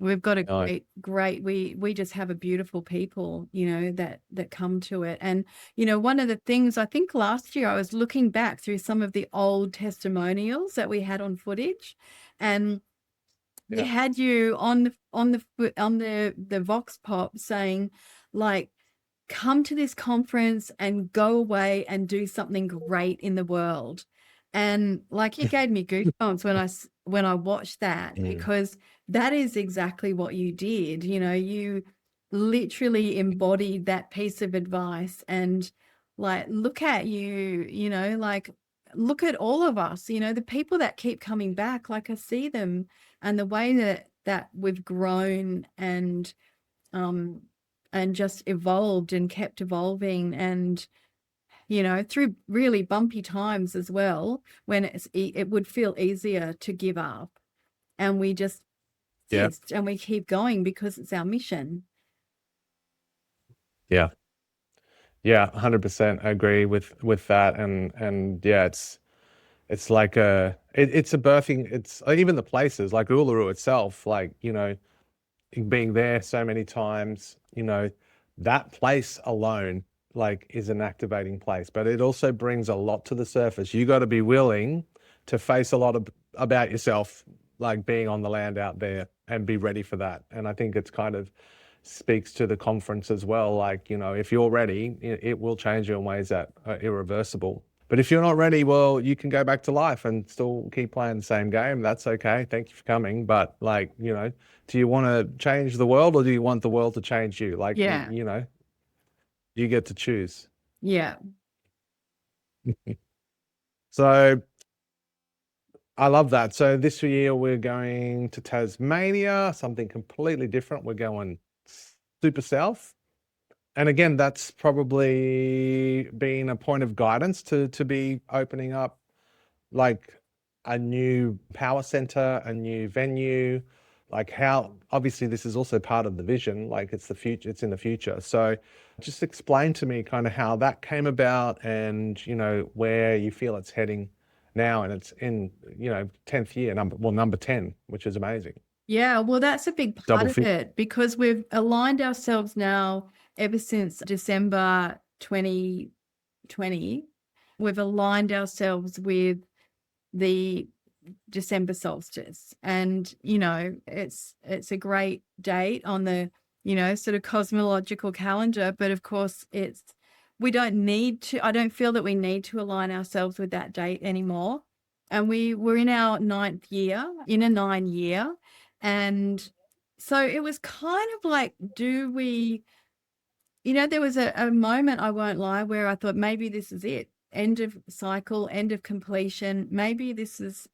we've got a great, we just have a beautiful people, that come to it. And, one of the things, I think last year I was looking back through some of the old testimonials that we had on footage, and they had you on the Vox Pop saying, like, come to this conference and go away and do something great in the world. And like, it gave me goosebumps when I watched that, because that is exactly what you did. You literally embodied that piece of advice. And like, look at you, like, look at all of us, the people that keep coming back, like, I see them and the way that that we've grown um and just evolved and kept evolving, and through really bumpy times as well, when it would feel easier to give up, and we just Yeah. persist and we keep going because it's our mission. Yeah. Yeah. 100% agree with that. And yeah, it's like it's a birthing, it's even the places like Uluru itself, like, being there so many times, that place alone, like, is an activating place, but it also brings a lot to the surface. You got to be willing to face a lot about yourself, like being on the land out there, and be ready for that. And I think it's kind of speaks to the conference as well. Like, if you're ready, it will change you in ways that are irreversible. But if you're not ready, well, you can go back to life and still keep playing the same game. That's okay. Thank you for coming. But, like, do you want to change the world, or do you want the world to change you? Like, Yeah. you get to choose. Yeah. So I love that. So this year we're going to Tasmania, something completely different. We're going super south. And again, that's probably been a point of guidance to be opening up, like, a new power center, a new venue. Like, how obviously this is also part of the vision, like it's the future, it's in the future. So just explain to me kind of how that came about, and where you feel it's heading now. And it's in 10th year, number 10, which is amazing. Yeah, well, that's a big part Double of fit. it, because we've aligned ourselves now ever since December 2020. We've aligned ourselves with the December solstice, and it's a great date on the sort of cosmological calendar, but of course we don't need to, I don't feel that we need to align ourselves with that date anymore. And we're in our 9th year, in a 9 year. And so it was kind of like, do we, there was a moment, I won't lie, where I thought maybe this is it. End of cycle, end of completion. Maybe this is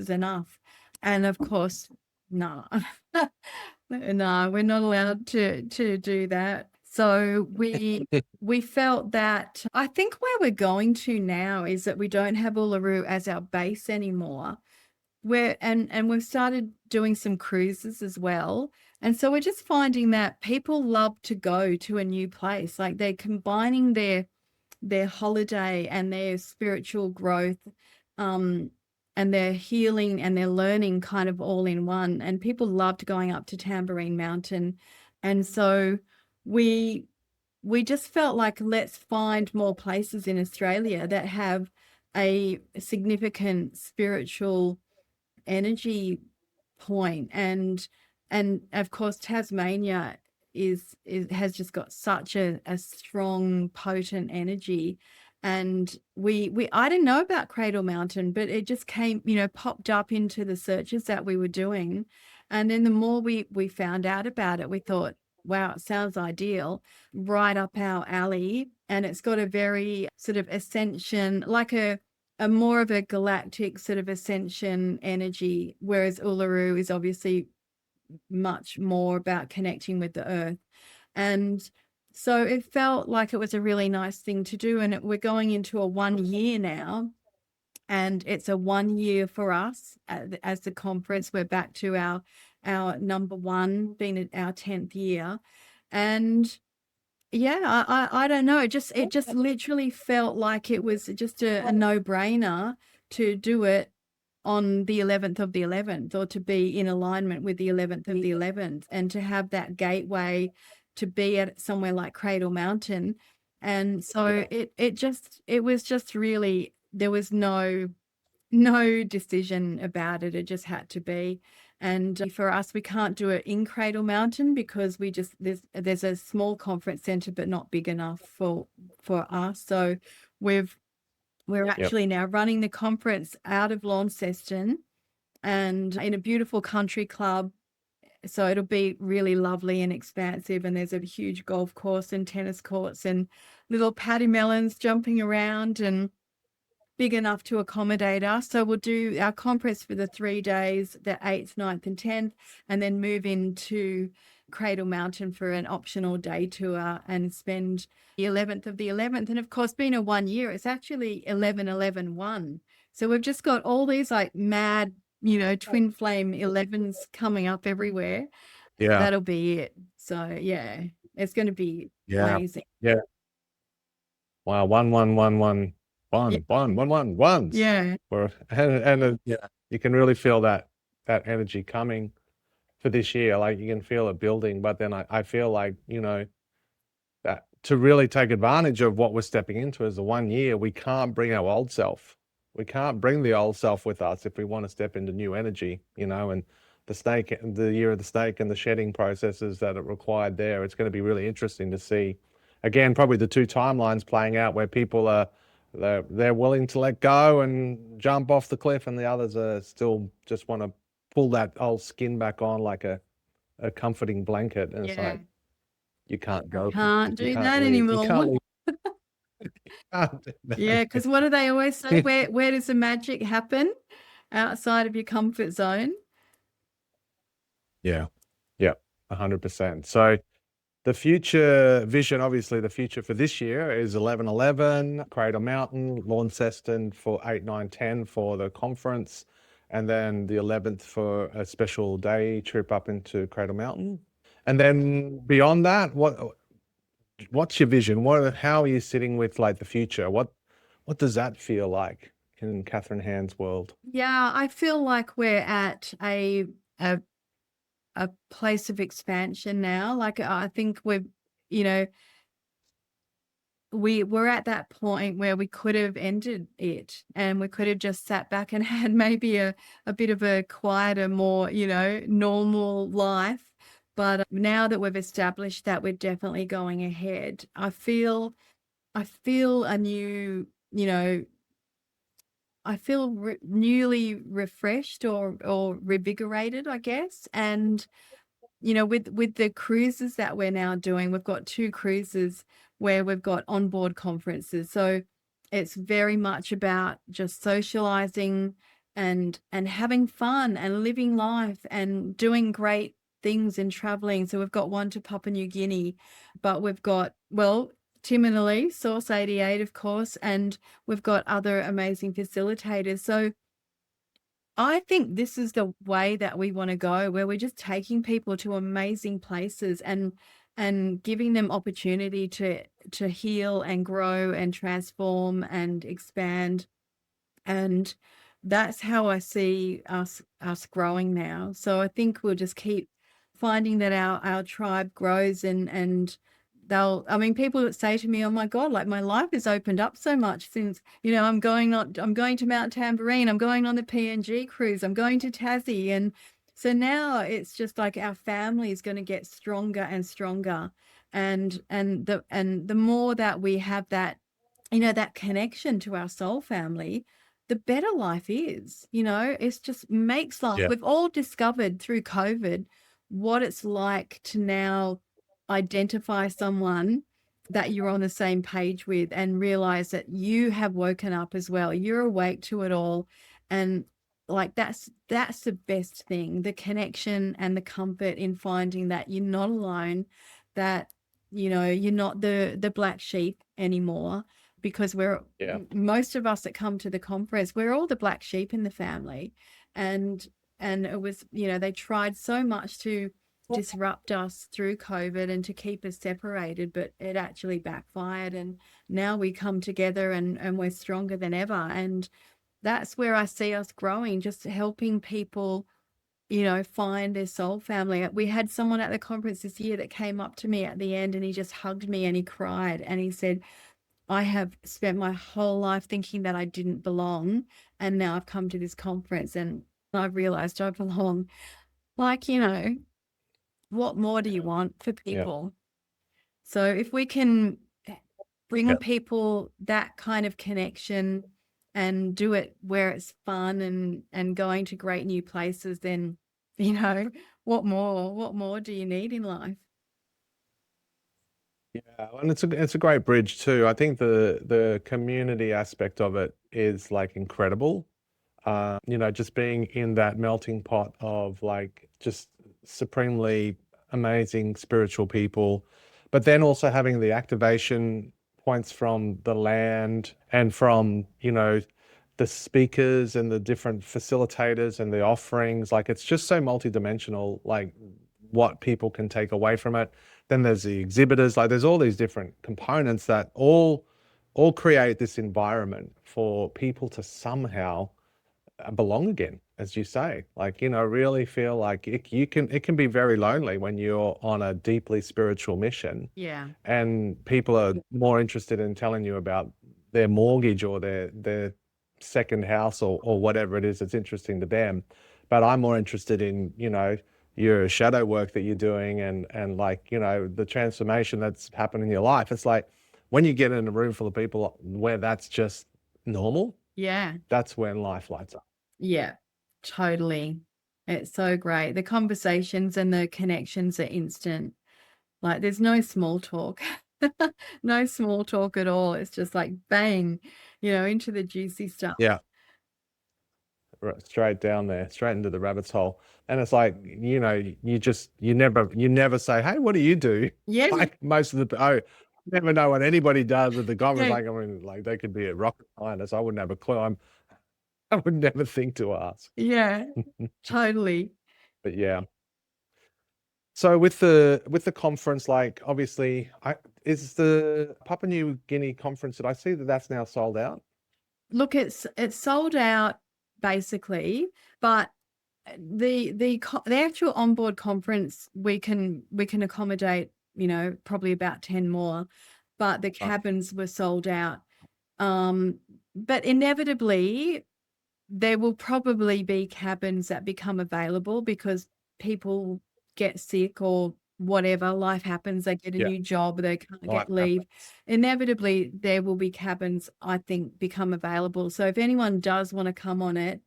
enough. And of course, no. No, we're not allowed to do that. So we felt that, I think where we're going to now is that we don't have Uluru as our base anymore. And we've started doing some cruises as well. And so we're just finding that people love to go to a new place. Like, they're combining their holiday and their spiritual growth, and their healing and their learning, kind of all in one. And people loved going up to Tambourine Mountain. And so we just felt like, let's find more places in Australia that have a significant spiritual energy point. And of course, Tasmania has just got such a strong, potent energy. And I didn't know about Cradle Mountain, but it just came, popped up into the searches that we were doing. And then the more we found out about it, we thought, wow, it sounds ideal, right up our alley. And it's got a very sort of ascension, like a more of a galactic sort of ascension energy, whereas Uluru is obviously much more about connecting with the earth. And so it felt like it was a really nice thing to do. And we're going into a 1 year now, and it's a 1 year for us as the conference. We're back to our number one, being at our 10th year. And yeah, I don't know. It just literally felt like it was just a no-brainer to do it on the 11th of the 11th, or to be in alignment with the 11th of the 11th, and to have that gateway to be at somewhere like Cradle Mountain. And so it was just really, there was no decision about it. It just had to be. And for us, we can't do it in Cradle Mountain because there's a small conference center, but not big enough for us. So we're actually now running the conference out of Launceston, and in a beautiful country club. So it'll be really lovely and expansive. And there's a huge golf course and tennis courts and little paddy melons jumping around. And big enough to accommodate us. So we'll do our conference for the 3 days, the 8th, 9th, and 10th, and then move into Cradle Mountain for an optional day tour and spend the 11th of the 11th. And of course, being a 1 year, it's actually 11-11-1. So we've just got all these like mad, twin flame 11s coming up everywhere. Yeah. That'll be it. So yeah, it's going to be Yeah. amazing. Yeah. Wow. 1 ones. Yeah. Yeah, you can really feel that energy coming for this year. Like you can feel it building, but then I feel like, that to really take advantage of what we're stepping into as a 1 year, we can't bring our old self. We can't bring the old self with us if we want to step into new energy, and the year of the snake and the shedding processes that are required there. It's going to be really interesting to see, again, probably the two timelines playing out where people they're willing to let go and jump off the cliff, and the others are still just want to pull that old skin back on like a comforting blanket. And it's Yeah. like, you can't go. Can't You do can't that leave. You anymore. can't leave. Can't do that. Yeah, because what do they always say? Where does the magic happen? Outside of your comfort zone. Yeah. Yeah. 100%. So the future vision, obviously, the future for this year is 11-11, Cradle Mountain, Launceston for 8, 9, 10 for the conference, and then the 11th for a special day trip up into Cradle Mountain. And then beyond that, what's your vision? How are you sitting with like the future? What does that feel like in Kathryn Hand's world? Yeah, I feel like we're at a place of expansion now. Like I think we're at that point where we could have ended it and we could have just sat back and had maybe a bit of a quieter, more, normal life. But now that we've established that, we're definitely going ahead. I feel a new, I feel newly refreshed or revigorated, I guess. And with the cruises that we're now doing, we've got 2 cruises where we've got onboard conferences. So it's very much about just socializing and having fun and living life and doing great things and traveling. So we've got one to Papua New Guinea, but we've got, well, Tim and Elise, Source 88, of course, and we've got other amazing facilitators. So I think this is the way that we want to go, where we're just taking people to amazing places and giving them opportunity to heal and grow and transform and expand. And that's how I see us growing now. So I think we'll just keep finding that our tribe grows and people that say to me, oh my God, like my life has opened up so much since, I'm going to Mount Tambourine, I'm going on the PNG cruise, I'm going to Tassie. And so now it's just like our family is going to get stronger and stronger. And the more that we have that, that connection to our soul family, the better life is. It's just makes life. Yeah. We've all discovered through COVID what it's like to now identify someone that you're on the same page with and realize that you have woken up as well. You're awake to it all. And like that's the best thing, the connection and the comfort in finding that you're not alone, that you're not the black sheep anymore, because most of us that come to the conference, we're all the black sheep in the family. And it was, they tried so much to disrupt us through COVID and to keep us separated, but it actually backfired. And now we come together and we're stronger than ever. And that's where I see us growing, just helping people, find their soul family. We had someone at the conference this year that came up to me at the end and he just hugged me and he cried and he said, I have spent my whole life thinking that I didn't belong. And now I've come to this conference and I've realized I belong. Like, what more do you want for people? So if we can bring people that kind of connection and do it where it's fun and going to great new places, then, what more do you need in life? Yeah, and it's a great bridge too. I think the community aspect of it is like incredible. Just being in that melting pot of like just supremely amazing spiritual people, but then also having the activation points from the land and from, the speakers and the different facilitators and the offerings. Like it's just so multidimensional, like what people can take away from it. Then there's the exhibitors, like there's all these different components that all create this environment for people to somehow belong again, as you say. Like, really feel like it can be very lonely when you're on a deeply spiritual mission Yeah. and people are more interested in telling you about their mortgage or their second house or whatever it is that's interesting to them. But I'm more interested in, your shadow work that you're doing and like, the transformation that's happened in your life. It's like when you get in a room full of people where that's just normal, Yeah. that's when life lights up. Yeah. Totally. It's so great. The conversations and the connections are instant. Like there's no small talk. No small talk at all. It's just like bang, into the juicy stuff. Yeah. Straight down there, straight into the rabbit's hole. And it's like, you never say, hey, what do you do? Yeah. Like most of I never know what anybody does at the conference. Yeah. Like, I mean, like they could be a rocket scientist. I wouldn't have a clue. I would never think to ask. Yeah. Totally. But yeah. So with the conference, like obviously, is the Papua New Guinea conference, did I see that that's now sold out? Look, it's sold out basically, but the actual onboard conference we can accommodate, probably about 10 more, but the Right. cabins were sold out. But inevitably there will probably be cabins that become available because people get sick or whatever, life happens, they get a Yeah. new job, they can't Life get leave. happens. Inevitably, there will be cabins, I think, become available. So if anyone does want to come on it,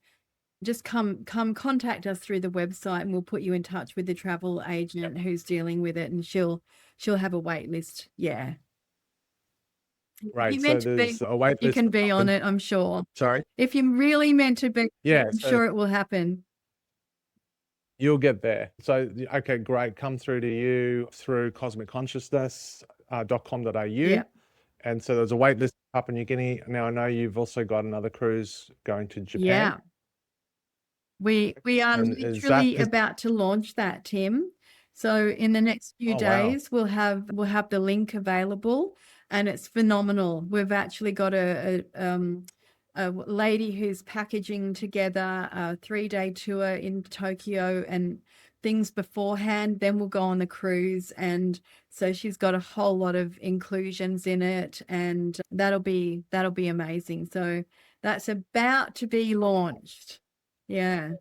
just come contact us through the website and we'll put you in touch with the travel agent who's dealing with it, and she'll have a wait list. Yeah. If Right. you're So meant to be, there's a wait you list can for be on Papua. it, I'm sure. Sorry. If you're really meant to be, Yeah. I'm So sure it will happen. you'll get there. So, okay, great. Come through to you through cosmicconsciousness.com.au. Yeah. And so there's a wait list for Papua New Guinea. Now I know you've also got another cruise going to Japan. Yeah. We are And is that literally this? about to launch that, Tim. So in the next few Oh, wow. days, we'll have the link available, and it's phenomenal. We've actually got a lady who's packaging together a 3-day tour in Tokyo and things beforehand. Then we'll go on the cruise, and so she's got a whole lot of inclusions in it, and that'll be amazing. So that's about to be launched. Yeah.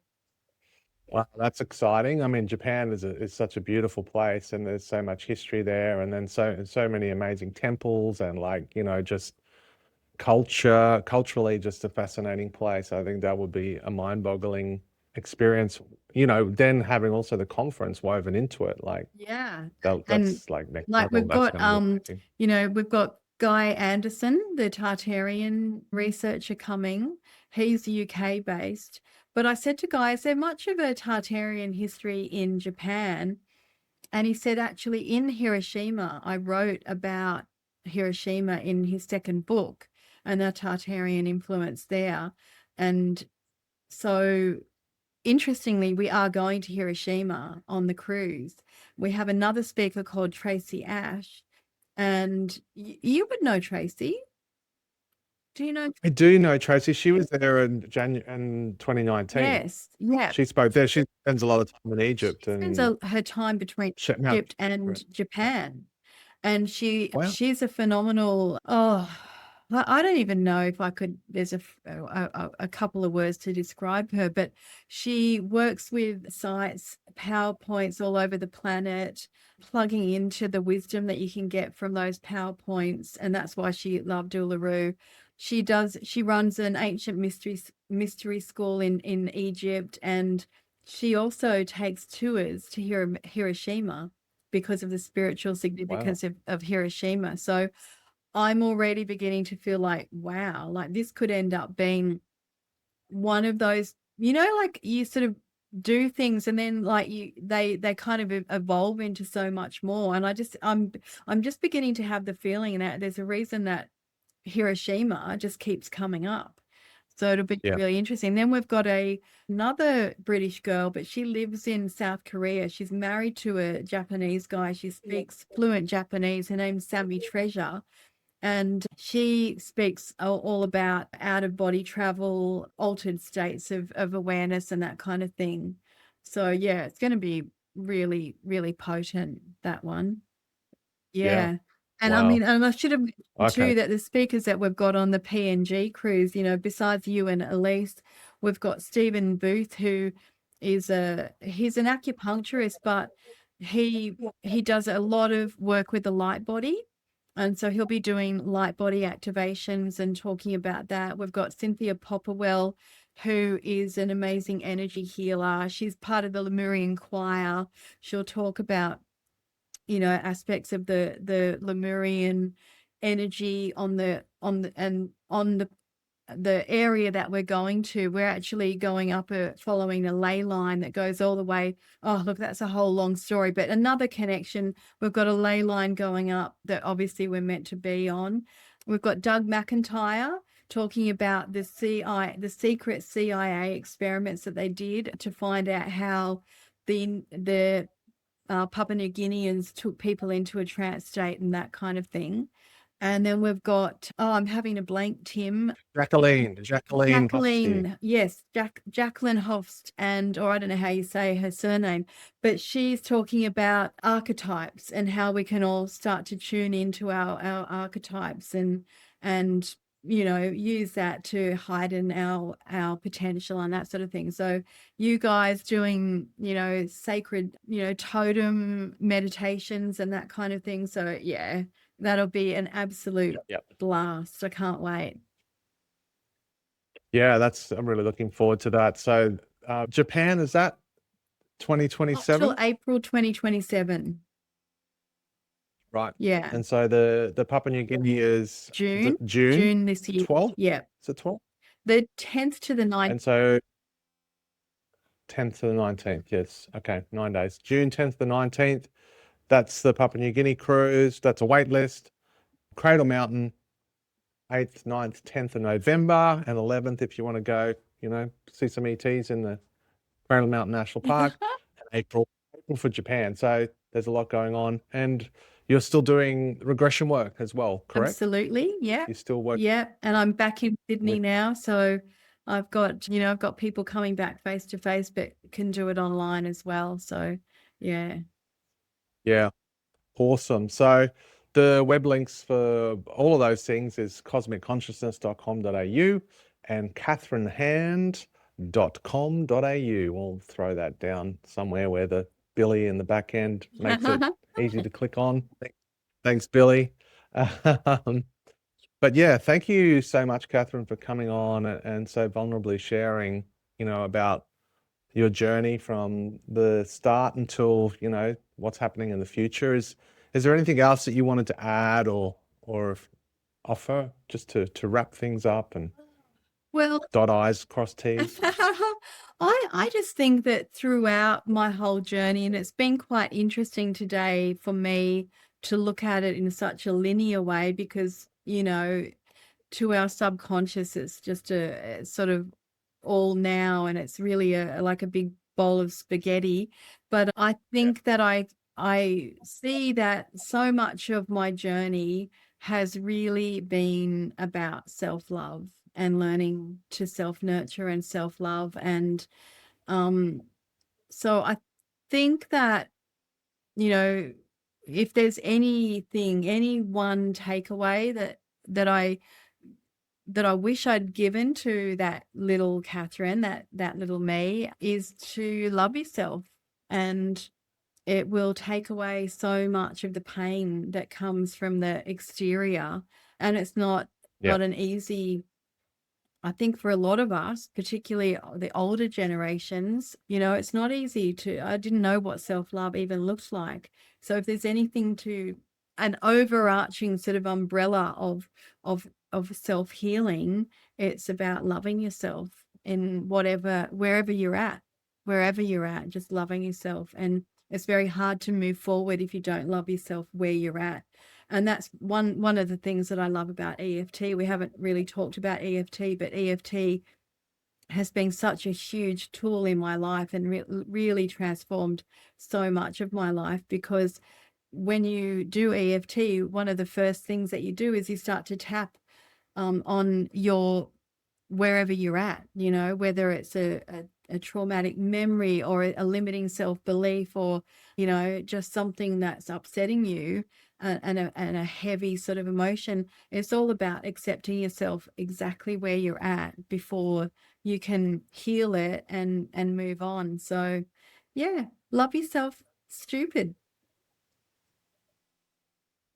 Wow, that's exciting. I mean, Japan is such a beautiful place, and there's so much history there, and then so many amazing temples, and like, just culturally just a fascinating place. I think that would be a mind-boggling experience. Then having also the conference woven into it, like Yeah. And that's like next like level. we've That's got going to be amazing. we've got Guy Anderson, the Tartarian researcher, coming. He's UK based. But I said to Guy, is there much of a Tartarian history in Japan? And he said, actually, in Hiroshima, I wrote about Hiroshima in his second book and the Tartarian influence there. And so interestingly, we are going to Hiroshima on the cruise. We have another speaker called Tracy Ash, and you would know Tracy. Do you know? I do know Tracy. She was there in January in 2019. Yes. Yeah. She spoke there. She spends a lot of time in She Egypt spends and her time between Mount. Egypt and Japan. And Wow. she's a phenomenal, I don't even know if I could, there's a couple of words to describe her, but she works with sites, PowerPoints all over the planet, plugging into the wisdom that you can get from those PowerPoints. And that's why she loved Uluru. She runs an ancient mystery school in Egypt, and she also takes tours to Hiroshima. because of the spiritual Wow. significance of Hiroshima. So I'm already beginning to feel like, wow, like this could end up being one of those, like you sort of do things and then like they kind of evolve into so much more. And I'm just beginning to have the feeling that there's a reason that Hiroshima just keeps coming up. So it'll be Yeah. really interesting. Then we've got another British girl, but she lives in South Korea. She's married to a Japanese guy. She speaks fluent Japanese. Her name's Sammy Treasure. And she speaks all about out of body travel, altered states of awareness and that kind of thing. So yeah, it's going to be really, really potent, that one. Yeah. Yeah. And I Wow. mean, and I should have mentioned Okay. too that the speakers that we've got on the PNG cruise, besides you and Elise, we've got Stephen Booth, who he's an acupuncturist, but he does a lot of work with the light body. And so he'll be doing light body activations and talking about that. We've got Cynthia Popperwell, who is an amazing energy healer. She's part of the Lemurian choir. She'll talk about aspects of the Lemurian energy on the area that we're going to. We're actually going up following a ley line that goes all the way. Oh, look, that's a whole long story, but another connection. We've got a ley line going up that obviously we're meant to be on. We've got Doug McIntyre talking about the secret CIA experiments that they did to find out how the Papua New Guineans took people into a trance state and that kind of thing. And then we've got, I'm having a blank, Tim. Jacqueline Hofsty. Yes, Jacqueline Hofst, or I don't know how you say her surname, but she's talking about archetypes and how we can all start to tune into our archetypes and use that to heighten our potential and that sort of thing. So you guys doing sacred totem meditations and that kind of thing. So yeah, that'll be an absolute Yep. blast. I can't wait. Yeah, I'm really looking forward to that. So Japan, is that Up till 2027? April 2027. Right. Yeah. And so the Papua New Guinea is June June this year. 12th? Yeah. Is it 12th? The 10th to the 9th. And so 10th to the 19th, yes. Okay, 9 days. June 10th to the 19th. That's the Papua New Guinea cruise. That's a wait list. Cradle Mountain, 8th, 9th, 10th of November, and 11th if you want to go, see some ETs in the Cradle Mountain National Park. And April for Japan. So there's a lot going on. And you're still doing regression work as well, correct? Absolutely. Yeah. You still work? Yeah. And I'm back in Sydney now. So I've got people coming back face to face, but can do it online as well. So yeah. Yeah. Awesome. So the web links for all of those things is cosmicconsciousness.com.au and kathrynnhand.com.au. We'll throw that down somewhere where the Billy in the back end makes it easy to click on. Thanks, Billy. But yeah, thank you so much, Kathryn, for coming on and so vulnerably sharing, about your journey from the start until, what's happening in the future. Is there anything else that you wanted to add or offer just to wrap things up and dot I's, cross T's? I just think that throughout my whole journey, and it's been quite interesting today for me to look at it in such a linear way because, to our subconscious, it's just a sort of all now, and it's really like a big bowl of spaghetti. But I think that I see that so much of my journey has really been about self-love and learning to self-nurture and self-love. And so I think that, if there's any one takeaway that I wish I'd given to that little Kathryn, that little me, is to love yourself, and it will take away so much of the pain that comes from the exterior. And it's not Yeah. an easy I think for a lot of us, particularly the older generations, it's not easy I didn't know what self-love even looked like. So if there's anything an overarching sort of umbrella of self-healing, it's about loving yourself in wherever you're at, just loving yourself. And it's very hard to move forward if you don't love yourself where you're at. And that's one of the things that I love about EFT. We haven't really talked about EFT, but EFT has been such a huge tool in my life and really transformed so much of my life, because when you do EFT, one of the first things that you do is you start to tap on your wherever you're at, whether it's a traumatic memory or a limiting self-belief, or, just something that's upsetting you, and a heavy sort of emotion. It's all about accepting yourself exactly where you're at before you can heal it and move on. So yeah, love yourself, stupid.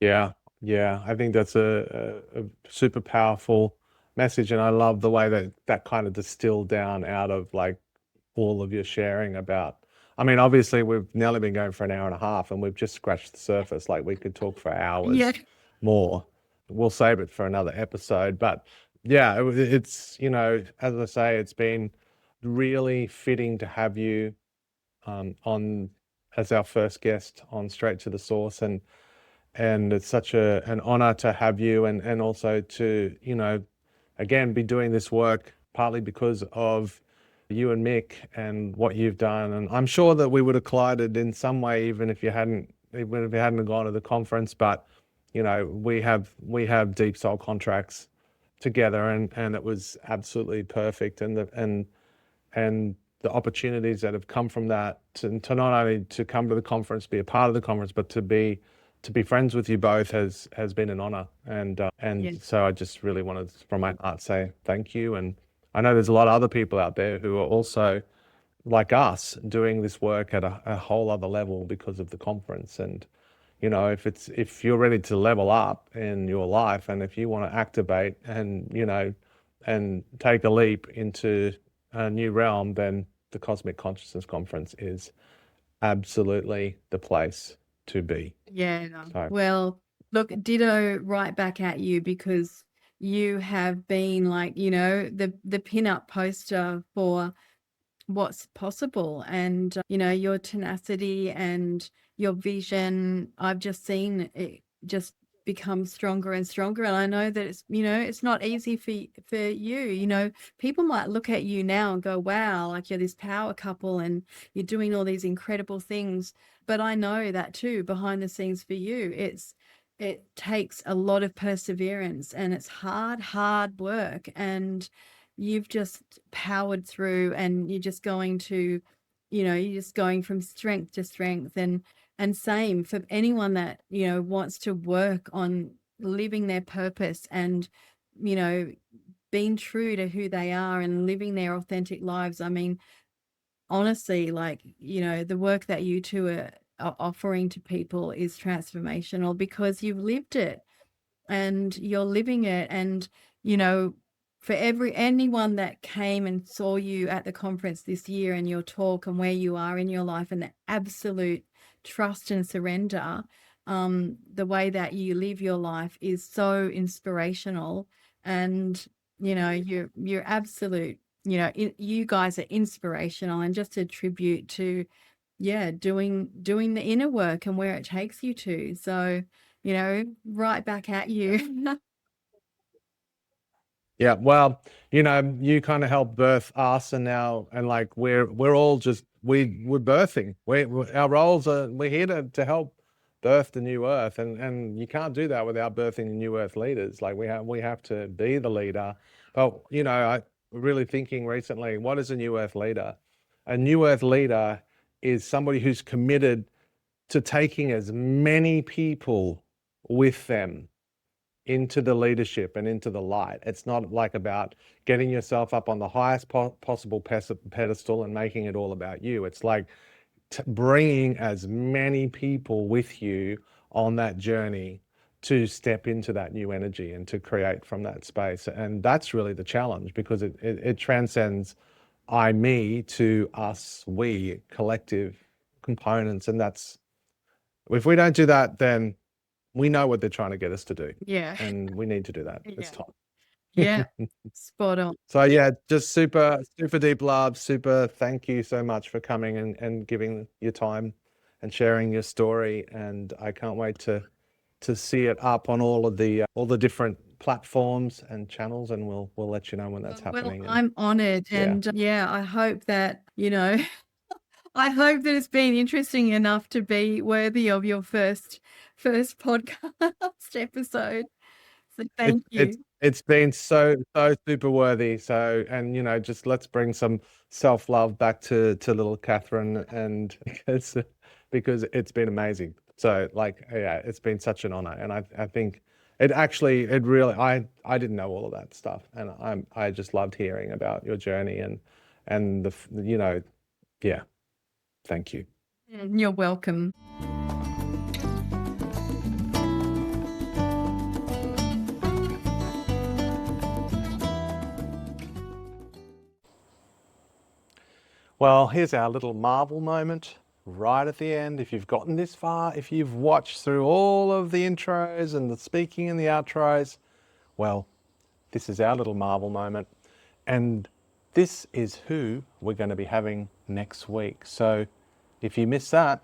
Yeah, yeah. I think that's a super powerful message, and I love the way that that kind of distilled down out of like all of your sharing about. I mean, obviously, we've nearly been going for an hour and a half, and we've just scratched the surface. Like we could talk for Yeah. hours more. We'll save it for another episode, but yeah, it's as I say, it's been really fitting to have you on as our first guest on Straight to the Source, and it's such an honor to have you, and also to again be doing this work partly because of you and Mick and what you've done. And I'm sure that we would have collided in some way even if you hadn't gone to the conference. But we have deep soul contracts together, and it was absolutely perfect. And the opportunities that have come from that to not only to come to the conference, be a part of the conference, but to be friends with you both has been an honor. And Yeah. so I just really wanted from my heart say thank you. And I know there's a lot of other people out there who are also like us doing this work at a whole other level because of the conference. And if you're ready to level up in your life, and if you want to activate and take a leap into a new realm, then the Cosmic Consciousness Conference is absolutely the place to be. Yeah. No. So Well, look, ditto right back at you, because you have been like, the pin-up poster for what's possible. And your tenacity and your vision, I've just seen it just become stronger and stronger. And I know that it's not easy for you. People might look at you now and go, wow, like you're this power couple and you're doing all these incredible things. But I know that too, behind the scenes for you, it takes a lot of perseverance, and it's hard work. And you've just powered through, and you're just going from strength to strength. And same for anyone that wants to work on living their purpose, and you know being true to who they are and living their authentic lives. I mean, honestly, like, the work that you two are offering to people is transformational, because you've lived it and you're living it. And you know for anyone that came and saw you at the conference this year, and your talk and where you are in your life, and the absolute trust and surrender, the way that you live your life is so inspirational. And you're absolute, you guys are inspirational, and just a tribute to, yeah, doing the inner work and where it takes you to. So right back at you. yeah, well, you kind of helped birth us, and now, and like we're all just we're birthing. Our roles are, we're here to help birth the new earth, and you can't do that without birthing the new earth leaders. Like we have to be the leader. But I really thinking recently, what is a new earth leader? A new earth leader is somebody who's committed to taking as many people with them into the leadership and into the light. It's not like about getting yourself up on the highest possible pedestal and making it all about you. It's like bringing as many people with you on that journey to step into that new energy and to create from that space. And that's really the challenge, because it transcends I, me to us, we, collective components. And that's, if we don't do that, then we know what they're trying to get us to do. Yeah. And we need to do that. It's Yeah. time. Yeah. Spot on. So yeah, just super, super deep love, super thank you so much for coming and giving your time and sharing your story. And I can't wait to see it up on all the different platforms and channels, and we'll let you know when that's happening. Well, I'm honored. Yeah. And I hope that, I hope that it's been interesting enough to be worthy of your first podcast episode. So thank you. It's been so super worthy. So, and just let's bring some self-love back to little Kathryn, and because it's been amazing. So yeah, it's been such an honor. And I think it really, I didn't know all of that stuff, and I just loved hearing about your journey and yeah, thank you. You're welcome. Well, here's our little Marvel moment right at the end. If you've gotten this far, if you've watched through all of the intros and the speaking and the outros, well, this is our little Marvel moment. And this is who we're going to be having next week. So if you miss that,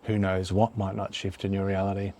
who knows what might not shift in your reality.